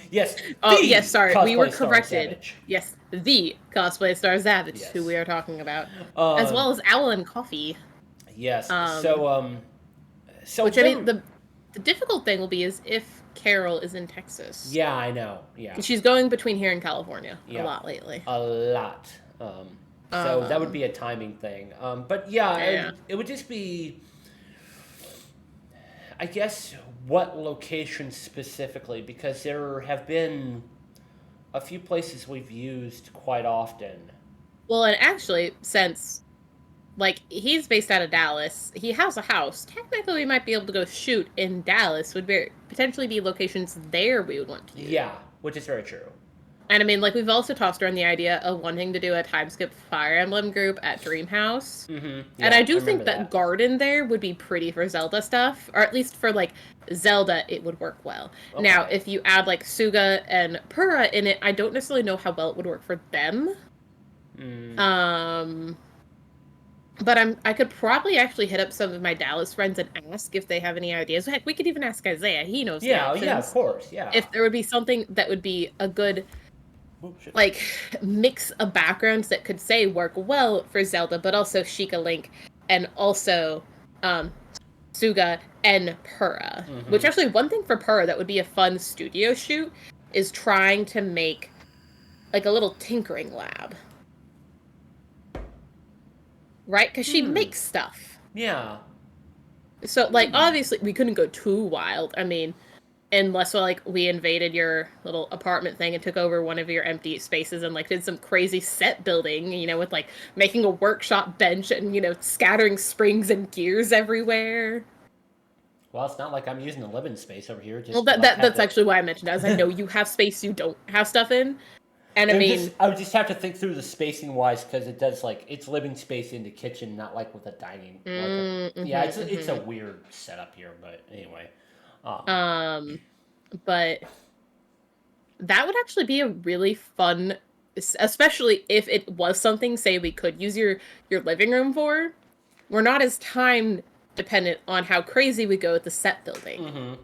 Yes. Oh, yes, sorry. We were Cosplay Star corrected. Savage. Yes, the cosplay star Savage, Yes. who we are talking about. As well as Owl and Coffee. Yes. Which, I mean, the difficult thing will be is if Carol is in Texas. Yeah, I know. Yeah. She's going between here and California a Yeah. lot lately. A lot. So that would be a timing thing. But yeah. It would just be, I guess, what location specifically, because there have been a few places we've used quite often. Well, and actually, since, like, he's based out of Dallas, he has a house. Technically, we might be able to go shoot in Dallas. Would potentially be locations there we would want to use. Yeah, which is very true. And I mean, like, we've also tossed around the idea of wanting to do a time skip Fire Emblem group at Dreamhouse. Yeah, and I do think remember that garden there would be pretty for Zelda stuff. Or at least for, like, Zelda, it would work well. Okay. Now, if you add, like, Suga and Purah in it, I don't necessarily know how well it would work for them. But I could probably actually hit up some of my Dallas friends and ask if they have any ideas. Heck, we could even ask Isaiah. He knows the Yeah, options. yeah, of course, yeah. If there would be something that would be a good, like, mix of backgrounds that could say work well for Zelda, but also Sheikah Link and also Suga and Purah. Which actually, one thing for Purah that would be a fun studio shoot is trying to make, like, a little tinkering lab. Right? Because she makes stuff. Yeah. So, like, obviously, we couldn't go too wild. I mean, unless, like, we invaded your little apartment thing and took over one of your empty spaces and, like, did some crazy set building, with, like, making a workshop bench and, scattering springs and gears everywhere. Well, it's not like I'm using the living space over here. Just Well, that's actually why I mentioned that, is I know you have space you don't have stuff in. And I mean, I would just have to think through the spacing wise because it does like it's living space in the kitchen, not like with a dining. Yeah, it's a weird setup here, but anyway. But that would actually be a really fun, especially if it was something, say, we could use your living room for. We're not as time dependent on how crazy we go with the set building.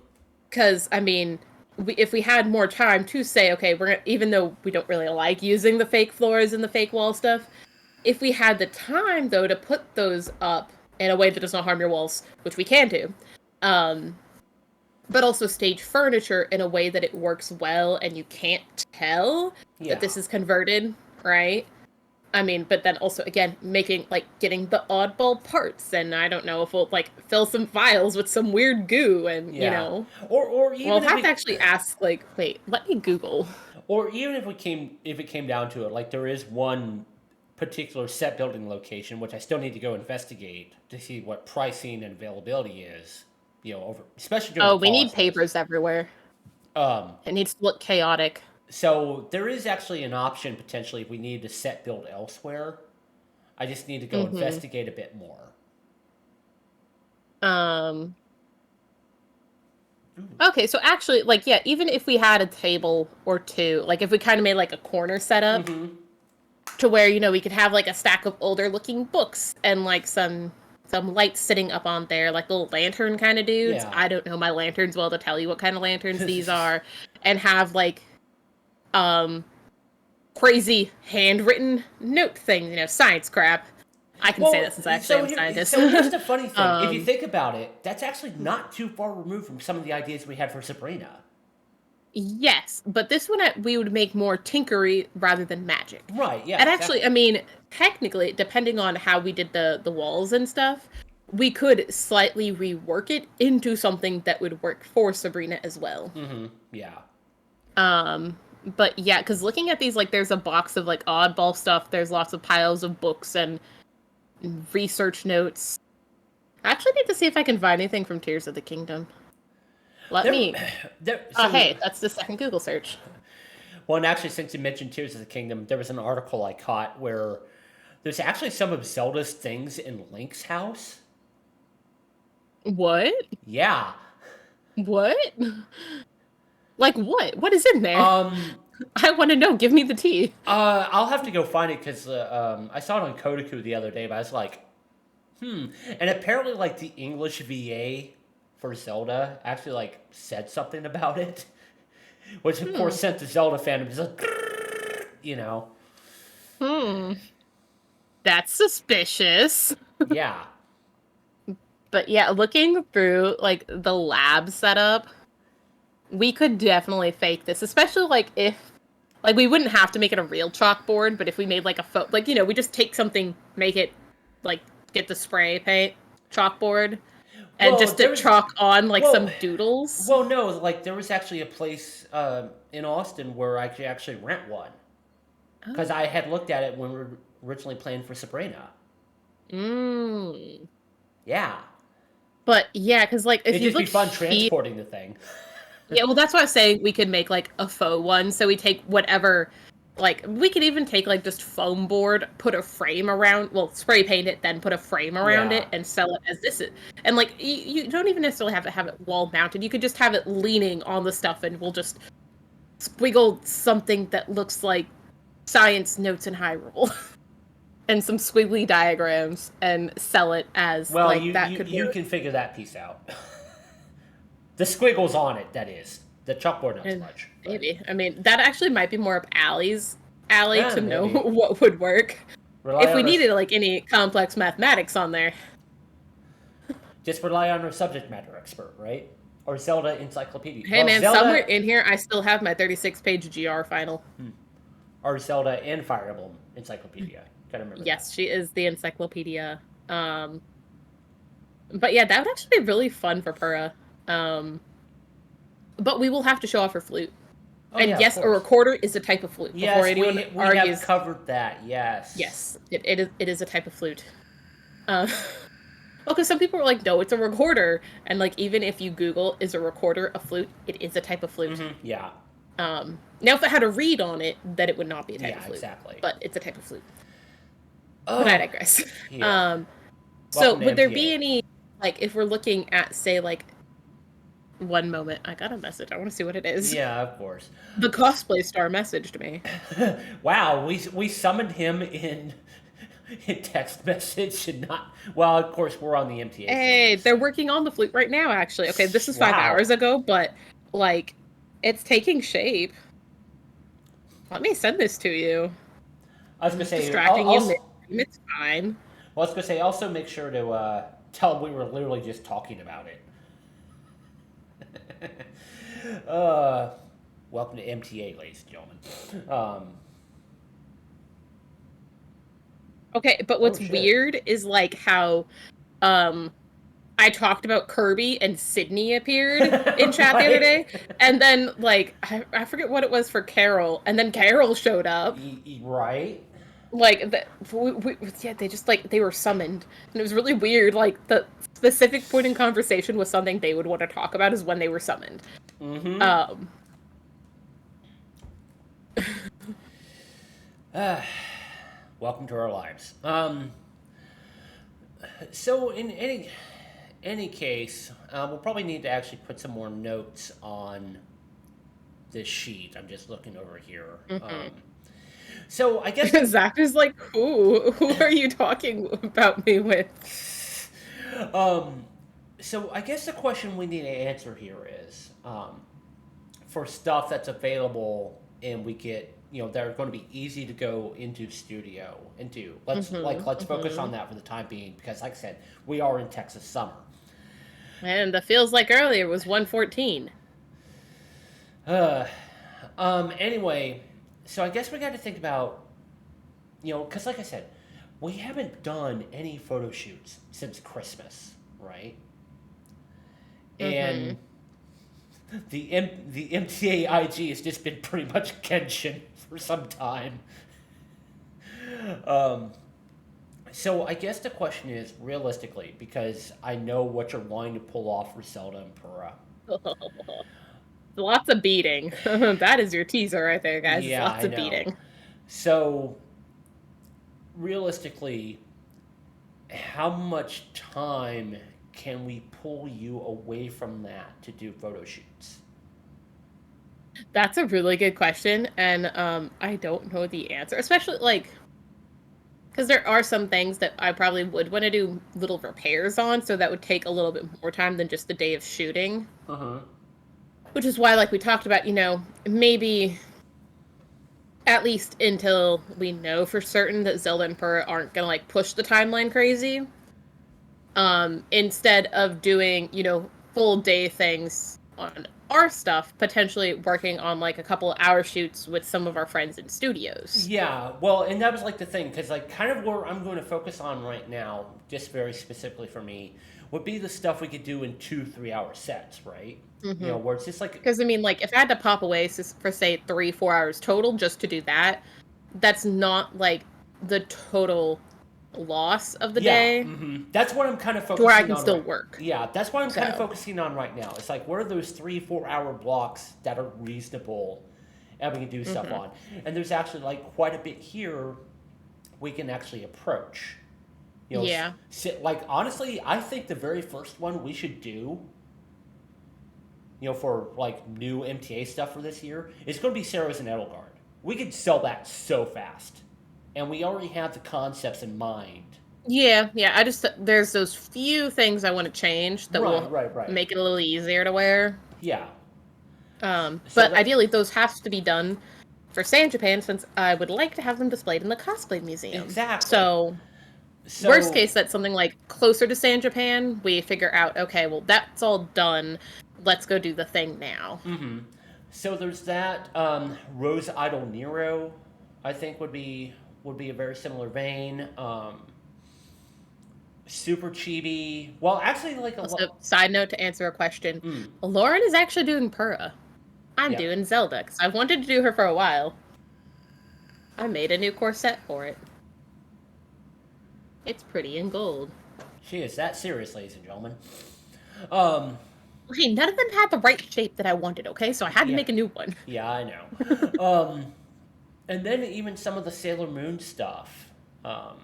Because I mean, if we had more time to say, okay, we're gonna, even though we don't really like using the fake floors and the fake wall stuff, if we had the time though to put those up in a way that does not harm your walls, which we can do, but also stage furniture in a way that it works well and you can't tell that this is converted, right? I mean, but then also again making like getting the oddball parts, and I don't know if we'll like fill some files with some weird goo, and you know, or even we'll have to actually ask. Like, wait, let me Google. Or even if it came down to it, like there is one particular set building location which I still need to go investigate to see what pricing and availability is. You know, over especially during. Oh, we need papers everywhere. It needs to look chaotic. So there is actually an option potentially if we need to set build elsewhere. I just need to go investigate a bit more. Okay, so actually, like, yeah, even if we had a table or two, like if we kind of made like a corner setup to where, you know, we could have like a stack of older looking books and like some lights sitting up on there, like little lantern kind of dudes. Yeah. I don't know my lanterns well to tell you what kind of lanterns these are, and have like crazy handwritten note things, you know, science crap. I can say that since I actually am a scientist. So here's the funny thing. If you think about it, that's actually not too far removed from some of the ideas we had for Sabrina. Yes, but this one we would make more tinkery rather than magic. Right, yeah. And actually, I mean, technically, depending on how we did the walls and stuff, we could slightly rework it into something that would work for Sabrina as well. Yeah. But yeah, because looking at these, like, there's a box of, like, oddball stuff. There's lots of piles of books and research notes. I actually need to see if I can find anything from Tears of the Kingdom. Hey, that's the second Google search. Well, and actually, since you mentioned Tears of the Kingdom, there was an article I caught where there's actually some of Zelda's things in Link's house. What? Yeah. What? Like what? What is in there? I want to know. Give me the tea. I'll have to go find it because I saw it on Kotaku the other day, but I was like, And apparently, like the English VA for Zelda actually like said something about it, which of course sent the Zelda fandom just like, you know. That's suspicious. Yeah. But yeah, looking through like the lab setup, we could definitely fake this, especially like if like we wouldn't have to make it a real chalkboard, but if we made like a like, you know, we just take something, make it like get the spray paint chalkboard and just to chalk on like some doodles. Well, no, like there was actually a place in Austin where I could actually rent one because I had looked at it when we were originally playing for Sabrina. Yeah. But yeah, because like if it'd just be fun transporting the thing. Yeah, well, that's why I was saying we could make like a faux one. So we take whatever, like we could even take like just foam board, put a frame around, well, spray paint it, then put a frame around it and sell it as this. And like you don't even necessarily have to have it wall mounted. You could just have it leaning on the stuff, and we'll just squiggle something that looks like science notes in Hyrule. And some squiggly diagrams and sell it as you can figure that piece out. The squiggles on it, that is. The chalkboard not so much. Maybe. I mean, that actually might be more up Allie's alley to know what would work. If we needed like any complex mathematics on there. Just rely on our subject matter expert, right? Or Zelda Encyclopedia. Hey man, somewhere in here I still have my 36-page GR final. Or Zelda and Fire Emblem Encyclopedia. Gotta remember yes, she is the encyclopedia. But yeah, that would actually be really fun for Purah. But we will have to show off her flute. And yes, a recorder is a type of flute. Yes, we have covered that, yes. Yes, it is a type of flute. Because some people are like, no, it's a recorder. And like, even if you Google, is a recorder a flute? It is a type of flute. Yeah. Now, if it had a reed on it, then it would not be a type Yeah, of flute. exactly. But it's a type of flute. Oh, But I digress. yeah. So Welcome to would there be MTA. any, like, if we're looking at, say, like, one moment, I got a message. I want to see what it is. Yeah, of course. The cosplay star messaged me. Wow, we summoned him in text message and not. Well, of course, we're on the MTA. Hey, server, they're so- working on the flute right now, actually. Okay, this is 5 hours Wow. ago, but, like, it's taking shape. Let me send this to you. I was gonna say. Distracting you, it's fine. Well, I was gonna say. Also, make sure to tell him we were literally just talking about it. Welcome to MTA, ladies and gentlemen. Okay, but what's shit. weird is, like, how, I talked about Kirby and Sydney appeared in chat the other day, and then, like, I forget what it was for Carol, and then Carol showed up. Right? Like, yeah, they just, like, they were summoned, and it was really weird. Like, the specific point in conversation was something they would want to talk about is when they were summoned. Mm-hmm. Welcome to our lives. So in any case, we'll probably need to actually put some more notes on this sheet. I'm just looking over here. So I guess Zach is like, who are you talking about me with? So I guess the question we need to answer here is, for stuff that's available and we get, that are going to be easy to go into studio and do. Let's focus on that for the time being because, like I said, we are in Texas summer. And the feels like earlier was 114. Anyway, so I guess we got to think about, because like I said, we haven't done any photo shoots since Christmas, right? And the MTA IG has just been pretty much Genshin for some time. So I guess the question is, realistically, because I know what you're wanting to pull off for Zelda and Pura. Lots of beating. That is your teaser right there, guys. Yeah, Lots I of know. beating. So, realistically, how much time can we pull you away from that to do photo shoots? That's a really good question, and I don't know the answer, especially, like, because there are some things that I probably would want to do little repairs on, so that would take a little bit more time than just the day of shooting. Which is why, like we talked about, maybe at least until we know for certain that Zelda and Purah aren't gonna, like, push the timeline crazy. Instead of doing, full day things on our stuff, potentially working on, like, a couple of hour shoots with some of our friends in studios. Yeah, well, and that was like the thing, because like kind of where I'm going to focus on right now, just very specifically for me, would be the stuff we could do in 2-3 hour sets, right? Where it's just like, Because, I mean, like, if I had to pop away for, say, 3-4 hours total just to do that, that's not, like, the total loss of the day. That's what I'm kind of focusing on. Where I can still work. Yeah, that's what I'm kind of focusing on right now. It's like, what are those 3-4 hour blocks that are reasonable and we can do stuff on? And there's actually, like, quite a bit here we can actually approach. Yeah. Like, honestly, I think the very first one we should do, for, like, new MTA stuff for this year, is going to be Sarah's and Edelgard. We could sell that so fast. And we already have the concepts in mind. Yeah. There's those few things I want to change that will make it a little easier to wear. Yeah. But ideally, those have to be done for San Japan, since I would like to have them displayed in the cosplay museum. Exactly. So worst case, that's something like closer to San Japan. We figure out, okay, well, that's all done. Let's go do the thing now. So there's that. Rose Idol Nero, I think would be a very similar vein. Super Chibi. Well, actually, like side note to answer a question, Lauren is actually doing Purah. I'm doing Zelda because I wanted to do her for a while. I made a new corset for it. It's pretty in gold. She is that serious, ladies and gentlemen. Okay, none of them had the right shape that I wanted, okay? So I had to Yeah, make a new one. yeah, I know. And then even some of the Sailor Moon stuff. Um,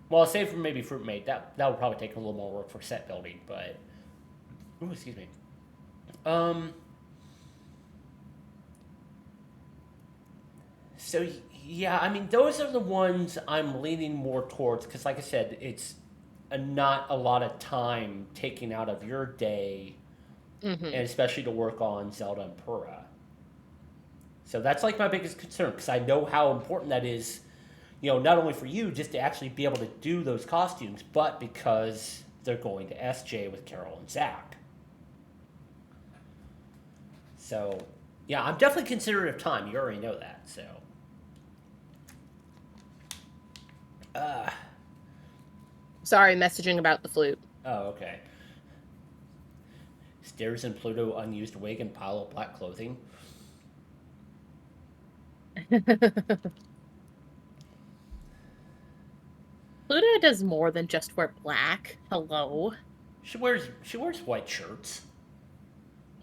well, save for maybe Fruit Mate. That would probably take a little more work for set building, but ooh, excuse me. Um, so yeah, I mean, those are the ones I'm leaning more towards because, like I said, it's not a lot of time taking out of your day, Hmm. and especially to work on Zelda and Pura. So that's like my biggest concern because I know how important that is, not only for you just to actually be able to do those costumes, but because they're going to SJ with Carol and Zach. So, yeah, I'm definitely considerate of time. You already know that. So, uh, Sorry, messaging about the flute. oh, okay. Stairs in Pluto, unused wig, and pile of black clothing. Pluto does more than just wear black. Hello. She wears white shirts.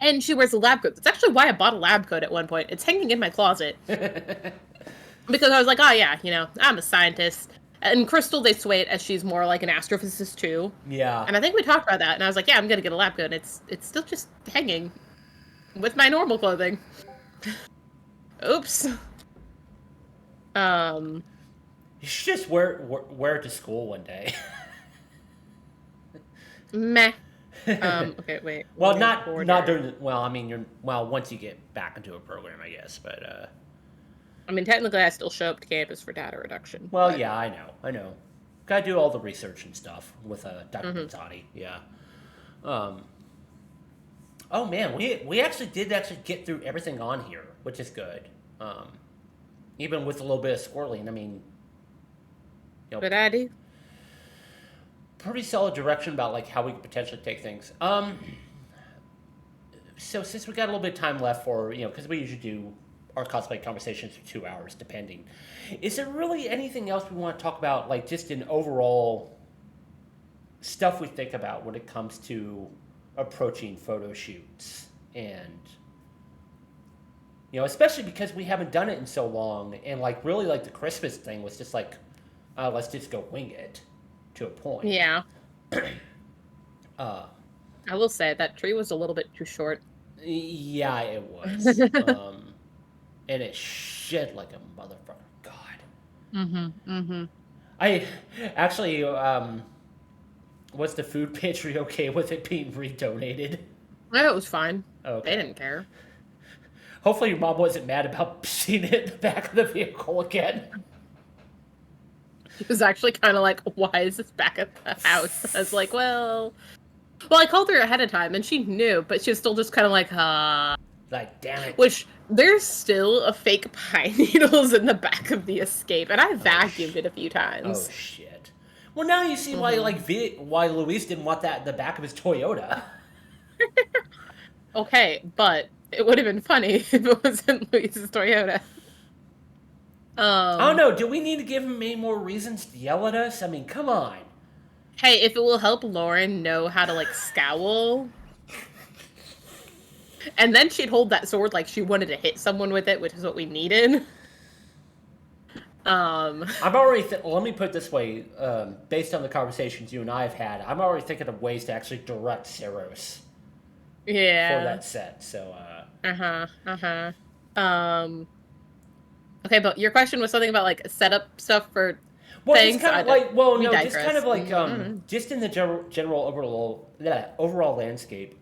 And she wears a lab coat. That's actually why I bought a lab coat at one point. It's hanging in my closet. Because I was like, oh yeah, I'm a scientist. And Crystal, they sway it as she's more like an astrophysicist too. Yeah. And I think we talked about that. And I was like, yeah, I'm gonna get a lab coat. And it's still just hanging with my normal clothing. Oops. Um. You should just wear it to school one day. Meh. Okay, wait. Well, not during the, well, I mean, once you get back into a program, I guess, but I mean, technically, I still show up to campus for data reduction. well, But... yeah, I know. Gotta do all the research and stuff with Dr. Mhm. Pizzati, yeah. Um, oh man, we actually did get through everything on here, which is good. Even with a little bit of squirreling, I mean, But I do. pretty solid direction about like how we could potentially take things. So since we got a little bit of time left for because we usually do our cosplay conversations for 2 hours, depending. Is there really anything else we want to talk about, like just in overall stuff we think about when it comes to approaching photo shoots and especially because we haven't done it in so long, and like really like the Christmas thing was just like, let's just go wing it to a point. Yeah. Uh, I will say that tree was a little bit too short. yeah, it was. And it shit like a motherfucker. God. Mm-hmm. I actually, was the food pantry okay with it being redonated? I thought it was fine. Okay. They didn't care. Hopefully your mom wasn't mad about seeing it in the back of the vehicle again. It was actually kind of like, why is this back at the house? I was like, well, I called her ahead of time and she knew, but she was still just kind of like, Like, damn it. Which, there's still a fake pine needles in the back of the Escape, and I vacuumed it a few times. Oh shit. Well, now you see why why Luis didn't want that in the back of his Toyota. Okay, but it would have been funny if it was in Luis's Toyota. I don't know. Do we need to give him any more reasons to yell at us? I mean, come on. Hey, if it will help Lauren know how to, like, scowl. And then she'd hold that sword like she wanted to hit someone with it, which is what we needed. I'm already. Let me put it this way: based on the conversations you and I have had, I'm already thinking of ways to actually direct Saros Yeah. for that set. So. Okay, but your question was something about like setup stuff for Well, things. just kind of like, well, no, digress. just kind of like, just in the general overall landscape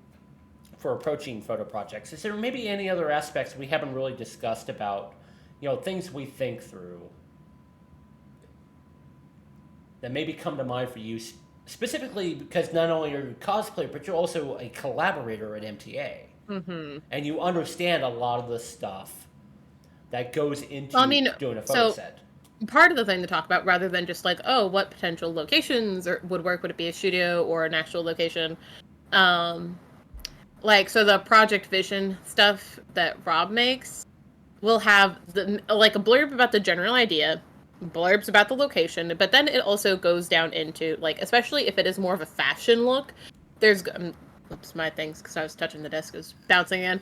for approaching photo projects. Is there maybe any other aspects we haven't really discussed about, things we think through that maybe come to mind for you specifically because not only are you a cosplayer, but you're also a collaborator at MTA, and you understand a lot of the stuff that goes into doing a photo set. Part of the thing to talk about, rather than just like, oh, what potential locations would work? Would it be a studio or an actual location? Like, so the Project Vision stuff that Rob makes will have like a blurb about the general idea, blurbs about the location, but then it also goes down into like, especially if it is more of a fashion look, there's Oops, my things, because I was touching the desk, is bouncing in.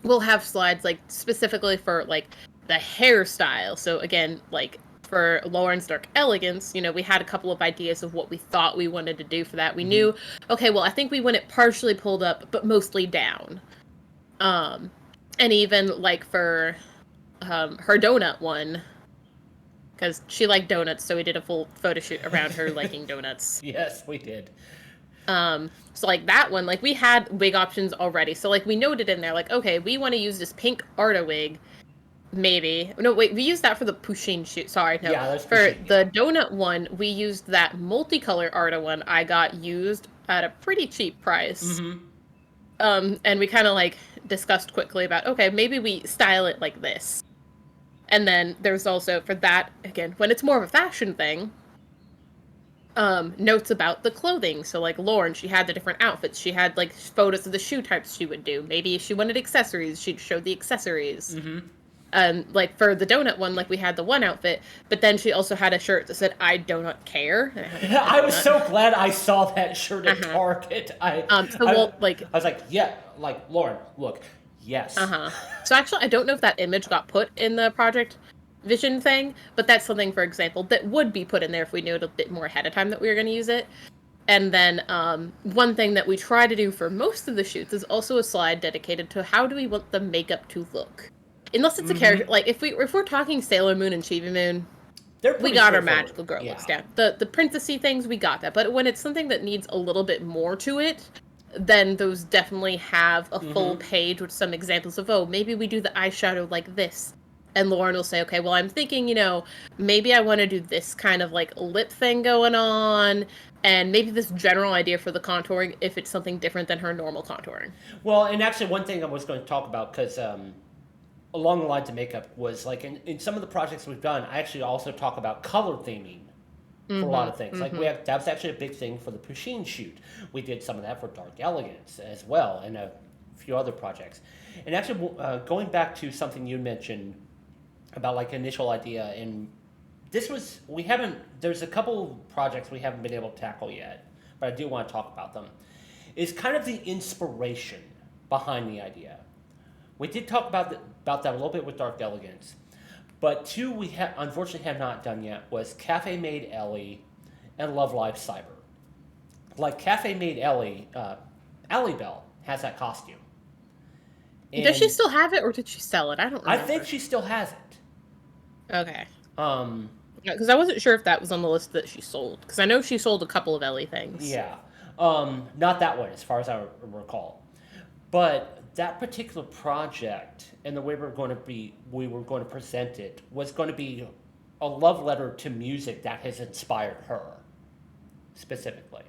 We'll have slides like specifically for like the hairstyle. So again, like for Lauren's Dark Elegance, you know, we had a couple of ideas of what we thought we wanted to do for that. We knew, okay, well, I think we want it partially pulled up, but mostly down. And even like for her donut one, because she liked donuts, so we did a full photo shoot around her liking donuts. Yes, we did. So like that one, like we had wig options already. So like we noted in there, like, okay, we want to use this pink Arta wig. Maybe. No, wait, we used that for the Pusheen shoot. Sorry, no. Yeah, that's for Pusheen, the donut one, we used that multicolor Arta one I got used at a pretty cheap price. And we kind of like discussed quickly about, okay, maybe we style it like this. And then there's also, for that, again, when it's more of a fashion thing, notes about the clothing. So like Lauren, she had the different outfits. She had like photos of the shoe types she would do. Maybe if she wanted accessories, she'd show the accessories. Like for the donut one, like we had the one outfit, but then she also had a shirt that said "I do not care." I was so glad I saw that shirt at Target. I was like, yeah, like Lauren, look, yes. So actually, I don't know if that image got put in the Project Vision thing, but that's something, for example, that would be put in there if we knew it a bit more ahead of time that we were going to use it. And then one thing that we try to do for most of the shoots is also a slide dedicated to how do we want the makeup to look. Unless it's a character, like if we're talking Sailor Moon and Chibi Moon, we got our magical girl looks down. The princessy things, we got that. But when it's something that needs a little bit more to it, then those definitely have a full page with some examples of, oh, maybe we do the eyeshadow like this. And Lauren will say, okay, well, I'm thinking, you know, maybe I want to do this kind of like lip thing going on, and maybe this general idea for the contouring if it's something different than her normal contouring. Well, and actually one thing I was going to talk about, because along the lines of makeup, was like in some of the projects we've done, I actually also talk about color theming for a lot of things. Like that was actually a big thing for the Pusheen shoot. We did some of that for Dark Elegance as well, and a few other projects. And actually, going back to something you mentioned about like initial idea, and there's a couple projects we haven't been able to tackle yet, but I do want to talk about them, is kind of the inspiration behind the idea. We did talk about that a little bit with Dark Elegance, but two we unfortunately have not done yet was Cafe Maid Ellie and Love Live Cyber. Like Cafe Maid Ellie, Allie Bell has that costume. And does she still have it, or did she sell it? I don't remember. I think she still has it. Okay. Because I wasn't sure if that was on the list that she sold. Because I know she sold a couple of Ellie things. Yeah. Not that one, as far as I recall. But that particular project and the way we were going to present it was going to be a love letter to music that has inspired her, specifically.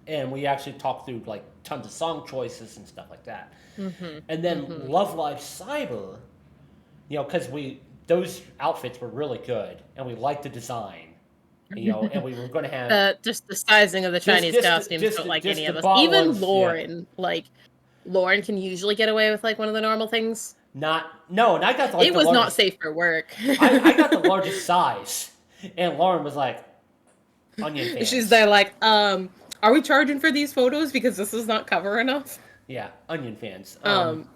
And we actually talked through like tons of song choices and stuff like that. And then Love Live Cyber, you know, because those outfits were really good, and we liked the design, you know, and we were going to have just the sizing of the Chinese costumes don't like any of us. Even Lauren, like Lauren can usually get away with like one of the normal things. And I got it was not safe for work. I got the largest size, and Lauren was like, onion fans. She's there like, are we charging for these photos because this is not cover enough? Yeah, onion fans.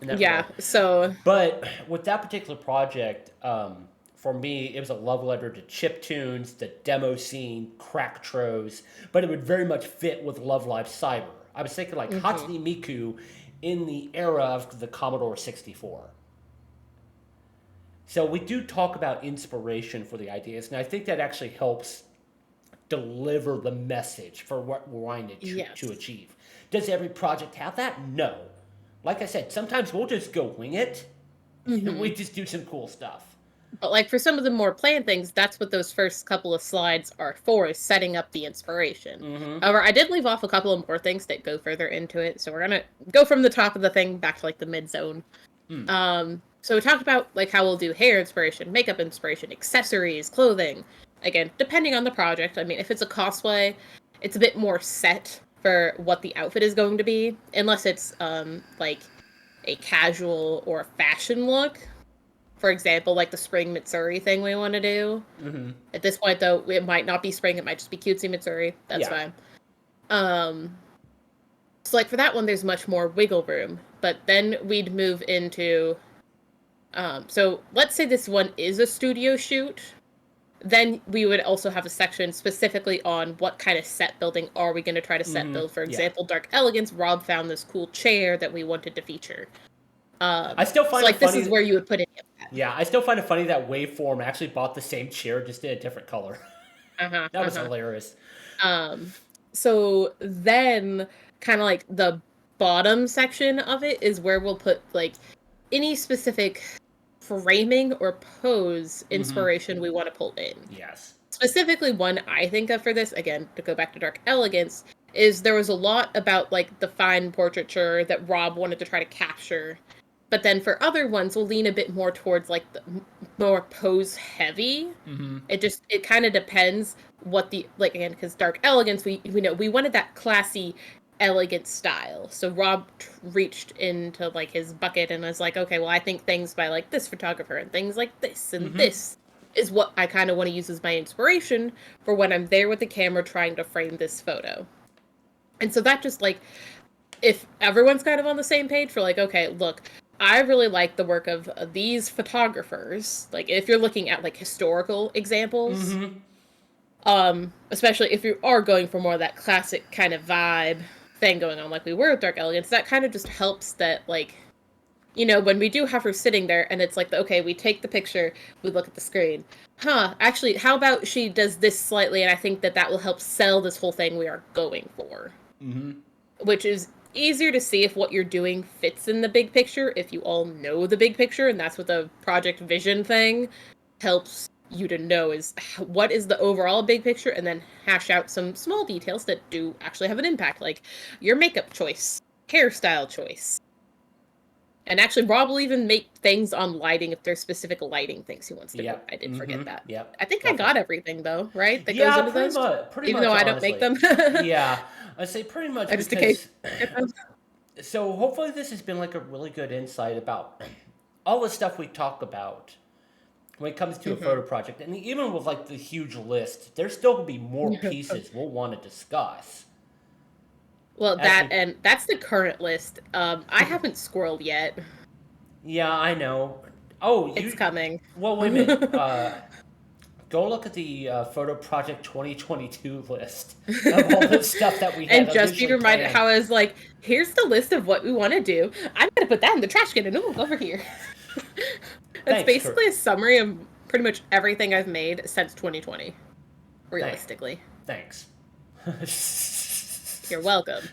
Yeah, so... But with that particular project, for me, it was a love letter to chiptunes, the demo scene, Cracktros, but it would very much fit with Love Live Cyber. I was thinking like Hatsune Miku in the era of the Commodore 64. So we do talk about inspiration for the ideas, and I think that actually helps deliver the message for what we're trying to achieve. Does every project have that? No. Like I said, sometimes we'll just go wing it, and we just do some cool stuff. But like for some of the more planned things, that's what those first couple of slides are for, is setting up the inspiration. However, I did leave off a couple of more things that go further into it, so we're gonna go from the top of the thing back to like the mid zone. So we talked about like how we'll do hair inspiration, makeup inspiration, accessories, clothing. Again, depending on the project. I mean, if it's a cosplay, it's a bit more set for what the outfit is going to be, unless it's like a casual or fashion look. For example, like the spring Mitsuri thing we want to do. At this point, though, it might not be spring; it might just be cutesy Mitsuri. That's fine. Um, so like for that one, there's much more wiggle room. But then we'd move into, so let's say this one is a studio shoot. Then we would also have a section specifically on what kind of set building are we going to try to set build. For example, Dark Elegance, Rob found this cool chair that we wanted to feature. I still find so like it funny, this is where you would put it in. Yeah, I still find it funny that Waveform actually bought the same chair, just in a different color. That was hilarious. So then kind of like the bottom section of it is where we'll put like any specific framing or pose inspiration we want to pull in. Yes. Specifically, one I think of for this, again, to go back to Dark Elegance, is there was a lot about like the fine portraiture that Rob wanted to try to capture. But then for other ones, we'll lean a bit more towards like the more pose heavy. It kind of depends what the, like, again, because Dark Elegance, we know we wanted that classy, elegant style. So Rob reached into like his bucket and was like, okay, well, I think things by like this photographer and things like this and this is what I kind of want to use as my inspiration for when I'm there with the camera trying to frame this photo. And so that just like, if everyone's kind of on the same page for like, okay, look, I really like the work of these photographers. Like if you're looking at like historical examples, especially if you are going for more of that classic kind of vibe thing going on like we were with Dark Elegance, that kind of just helps that, like, you know, when we do have her sitting there and it's like, okay, we take the picture, we look at the screen. Actually, how about she does this slightly, and I think that will help sell this whole thing we are going for. Which is easier to see if what you're doing fits in the big picture, if you all know the big picture, and that's what the project vision thing helps you to know, is what is the overall big picture, and then hash out some small details that do actually have an impact, like your makeup choice, hairstyle choice. And actually, Rob will even make things on lighting if there's specific lighting things he wants to do. I did forget that. I think I got everything, though, right? That goes into those? Pretty even much, though I honestly. don't make them. Yeah, I'd say pretty much Just in because... case. So hopefully this has been like a really good insight about all the stuff we talk about when it comes to a photo project. And even with like the huge list, there's still going to be more pieces we'll want to discuss. Well, and that's the current list. I haven't squirreled yet. Yeah, I know. Oh, it's coming. Well, wait a minute. Go look at the Photo Project 2022 list of all the stuff that we had. And just be reminded how I was like, here's the list of what we want to do. I'm going to put that in the trash can and move over here. It's basically a summary of pretty much everything I've made since 2020, realistically. Thanks. You're welcome.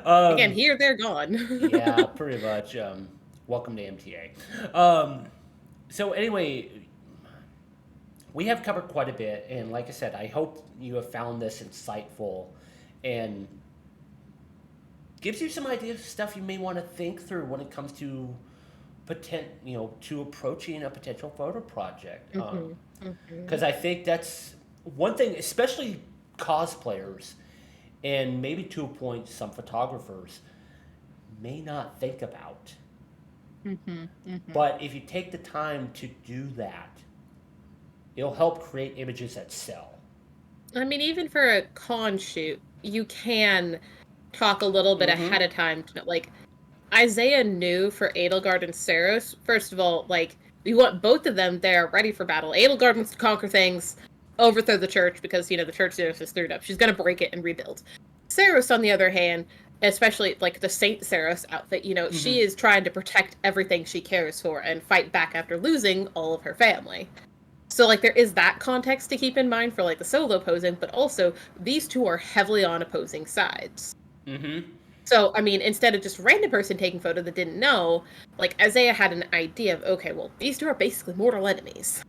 Again, here, they're gone. Yeah, pretty much. Welcome to MTA. So anyway, we have covered quite a bit, and like I said, I hope you have found this insightful and gives you some ideas of stuff you may want to think through when it comes to to approaching a potential photo project. Because I think that's one thing, especially cosplayers, and maybe to a point some photographers may not think about. But if you take the time to do that, it'll help create images that sell. I mean, even for a con shoot, you can talk a little bit ahead of time. Like, Isaiah knew for Edelgard and Saros, first of all, like, we want both of them there ready for battle. Edelgard wants to conquer things, overthrow the church, because, you know, the church is screwed up. She's going to break it and rebuild. Saros, on the other hand, especially, like, the Saint Saros outfit, you know, she is trying to protect everything she cares for and fight back after losing all of her family. So, like, there is that context to keep in mind for, like, the solo posing, but also, these two are heavily on opposing sides. So, I mean, instead of just a random person taking photo that didn't know, like, Isaiah had an idea of, okay, well, these two are basically mortal enemies.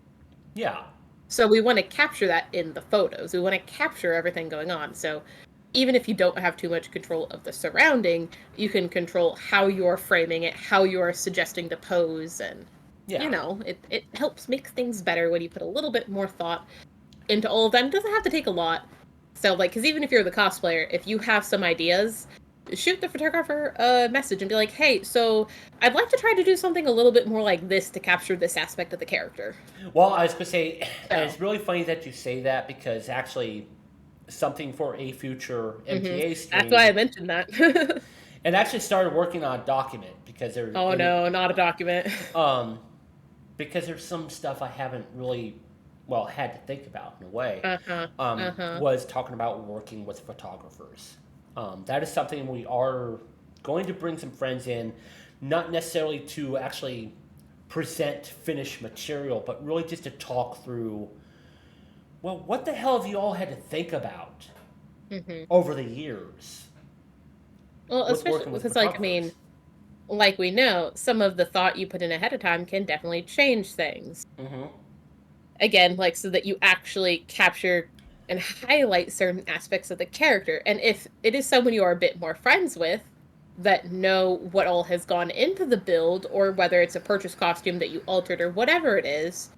Yeah. So we want to capture that in the photos. We want to capture everything going on. So even if you don't have too much control of the surrounding, you can control how you're framing it, how you're suggesting the pose, and, you know, it helps make things better when you put a little bit more thought into all of that. It doesn't have to take a lot. So, like, because even if you're the cosplayer, if you have some ideas, shoot the photographer a message and be like, hey, so I'd like to try to do something a little bit more like this to capture this aspect of the character. Well, I was going to say, and it's really funny that you say that, because actually something for a future MTA stream, That's why I mentioned that. and actually started working on a document because there Oh and no, not a document. um because there's some stuff I haven't really had to think about in a way. Uh-huh. Uh-huh. Was talking about working with photographers. That is something we are going to bring some friends in, not necessarily to actually present finished material, but really just to talk through, well, what the hell have you all had to think about over the years Well, with especially working with because, like, I photographers? mean, like we know, some of the thought you put in ahead of time can definitely change things. Mm-hmm. Again, like, so that you actually capture and highlight certain aspects of the character. And if it is someone you are a bit more friends with that know what all has gone into the build, or whether it's a purchase costume that you altered or whatever it is,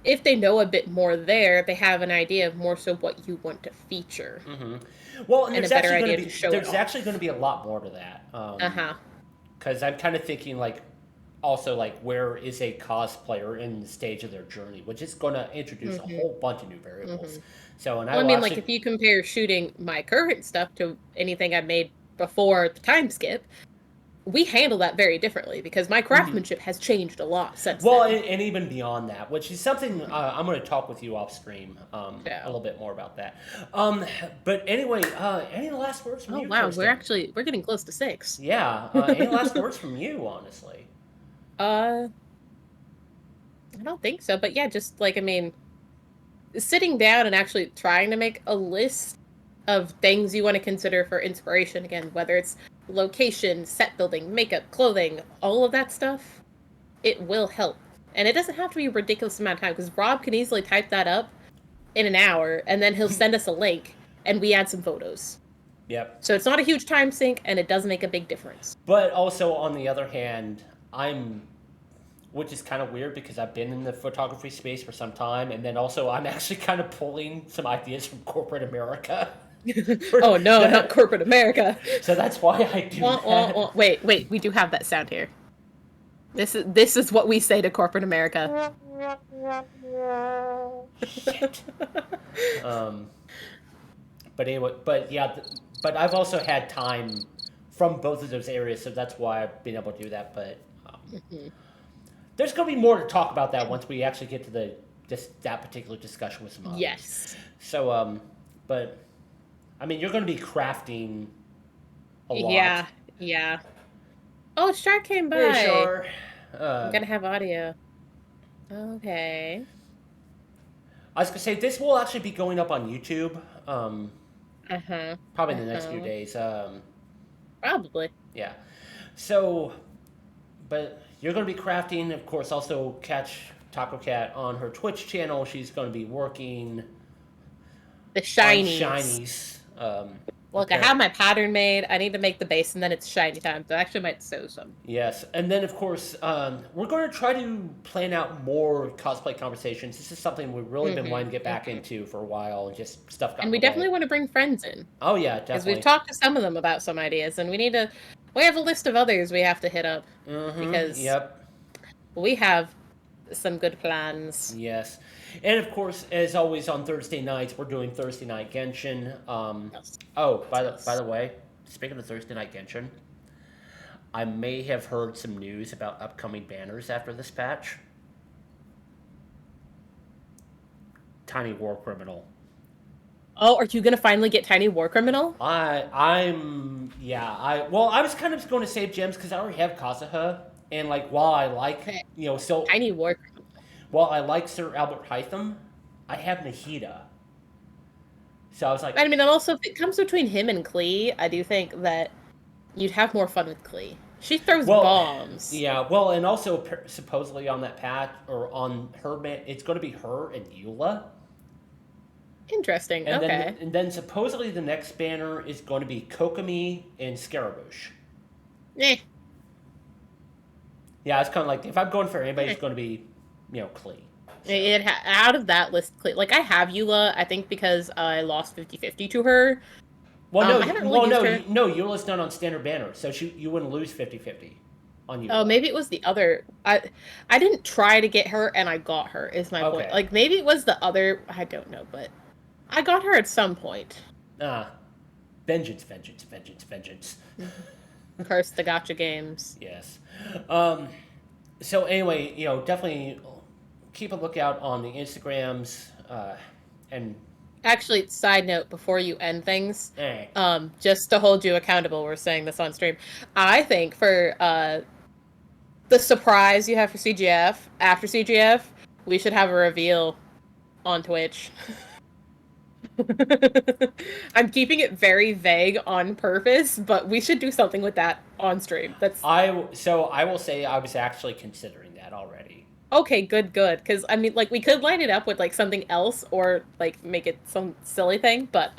if they know a bit more there, they have an idea of more so what you want to feature Mm-hmm. Well, and and a there's better actually going idea to to be show it there's off. actually going to be a lot more to that. Uh-huh. Because I'm kind of thinking like also like where is a cosplayer in the stage of their journey, which is going to introduce a Mm-hmm. whole bunch of new variables. Mm-hmm. So, and I Well, I will mean, like, actually, if you compare shooting my current stuff to anything I made before the time skip, we handle that very differently because my Mhm. craftsmanship has changed a lot since well, then. and even beyond that, which is something I'm going to talk with you off stream a So, little bit more about that. But anyway, any last words from oh you, wow, Kirsten? we're getting close to 6. Yeah, any last words from you, honestly? uh, I don't think so, but yeah, just like, I mean, sitting down and actually trying to make a list of things you want to consider for inspiration, again, whether it's location, set building, makeup, clothing, all of that stuff, it will help. And it doesn't have to be a ridiculous amount of time because Rob can easily type that up in an hour and then he'll send us a link and we add some photos. Yep. So it's not a huge time sink and it does make a big difference. But also, on the other hand, I'm which is kind of weird because I've been in the photography space for some time, and then also I'm actually kind of pulling some ideas from corporate America. Oh no, not corporate America. So that's why I do that. Wait, we do have that sound here. This is what we say to corporate America. Shit. Um, but anyway, but yeah, but I've also had time from both of those areas, so that's why I've been able to do that. But there's going to be more to talk about that once we actually get to that particular discussion with some others. Yes. So but I mean, you're going to be crafting a lot. Yeah, yeah. Oh, Shark came by. Hey, sure. I'm gonna have audio. Okay. I was gonna say this will actually be going up on YouTube. Uh-huh. Probably in the next few days. Probably. Yeah. So, but you're going to be crafting, of course. Also, catch Taco Cat on her Twitch channel. She's going to be working The on shinies. shinies. Look, I have my pattern made. I need to make the base, and then it's shiny time. So I actually might sew some. Yes, and then of course we're going to try to plan out more cosplay conversations. This is something we've really been wanting to get back into for a while, and just stuff got. And we in the way. definitely want to bring friends in. Oh yeah, Because definitely. we've talked to some of them about some ideas, and we have a list of others we have to hit up. Because Yep. we have some good plans. Yes, and of course, as always on Thursday nights, we're doing Thursday Night Genshin. Yes. Oh, by the way, speaking of Thursday Night Genshin, I may have heard some news about upcoming banners after this patch. Tiny War Criminal. Oh, are you gonna finally get Tiny War Criminal? I was kind of going to save gems because I already have Kazuha, and like while I like Tiny War Criminal. while I like Sir Albert Hytham, I have Nahida. So I was like, I mean, and also if it comes between him and Klee, I do think that you'd have more fun with Klee. She throws bombs. Yeah, well, and also supposedly on that patch or on her it's going to be her and Eula. Interesting. And okay. then supposedly the next banner is going to be Kokomi and Scaramouche. Eh. Yeah, it's kind of like if I'm going for anybody, it's going to be, Klee. So. Out of that list, like I have Eula, I think because I lost 50-50 to her. Well, I haven't really used her. No, Eula's not on standard banner, so you wouldn't lose 50-50 on Eula. Oh, maybe it was the other. I didn't try to get her, and I got her. Is my point. Like maybe it was the other. I don't know, but I got her at some point. Ah, vengeance, vengeance, vengeance, vengeance. Curse the gotcha games. Yes. Um, so anyway, definitely keep a lookout on the Instagrams, and Actually, side note before you end things, eh, just to hold you accountable, we're saying this on stream. I think for the surprise you have for CGF, after CGF, we should have a reveal on Twitch. I'm keeping it very vague on purpose, but we should do something with that on stream. That's I will say I was actually considering that already. okay, good, good. Because I mean, like, we could line it up with like something else, or like make it some silly thing. But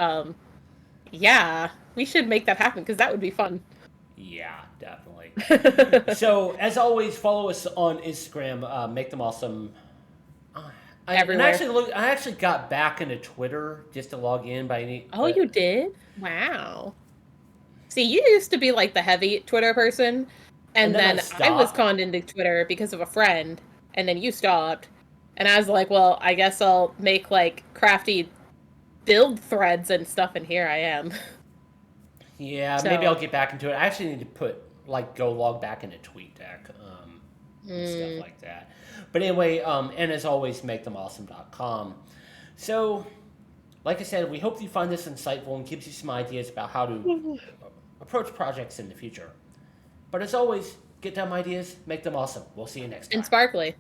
yeah, we should make that happen because that would be fun. Yeah, definitely. So as always, follow us on Instagram. Make them awesome. Everywhere. I actually got back into Twitter just to log in. Oh, you did? Wow. See, you used to be like the heavy Twitter person, and then then I I was stopped. conned into Twitter because of a friend, and then you stopped. And I was like, well, I guess I'll make like crafty build threads and stuff, and here I am. Yeah, So, maybe I'll get back into it. I actually need to go log back into TweetDeck, and stuff like that. But anyway, and as always, makethemawesome.com. So, like I said, we hope you find this insightful and gives you some ideas about how to approach projects in the future. But as always, get them ideas, make them awesome. We'll see you next time. and sparkly.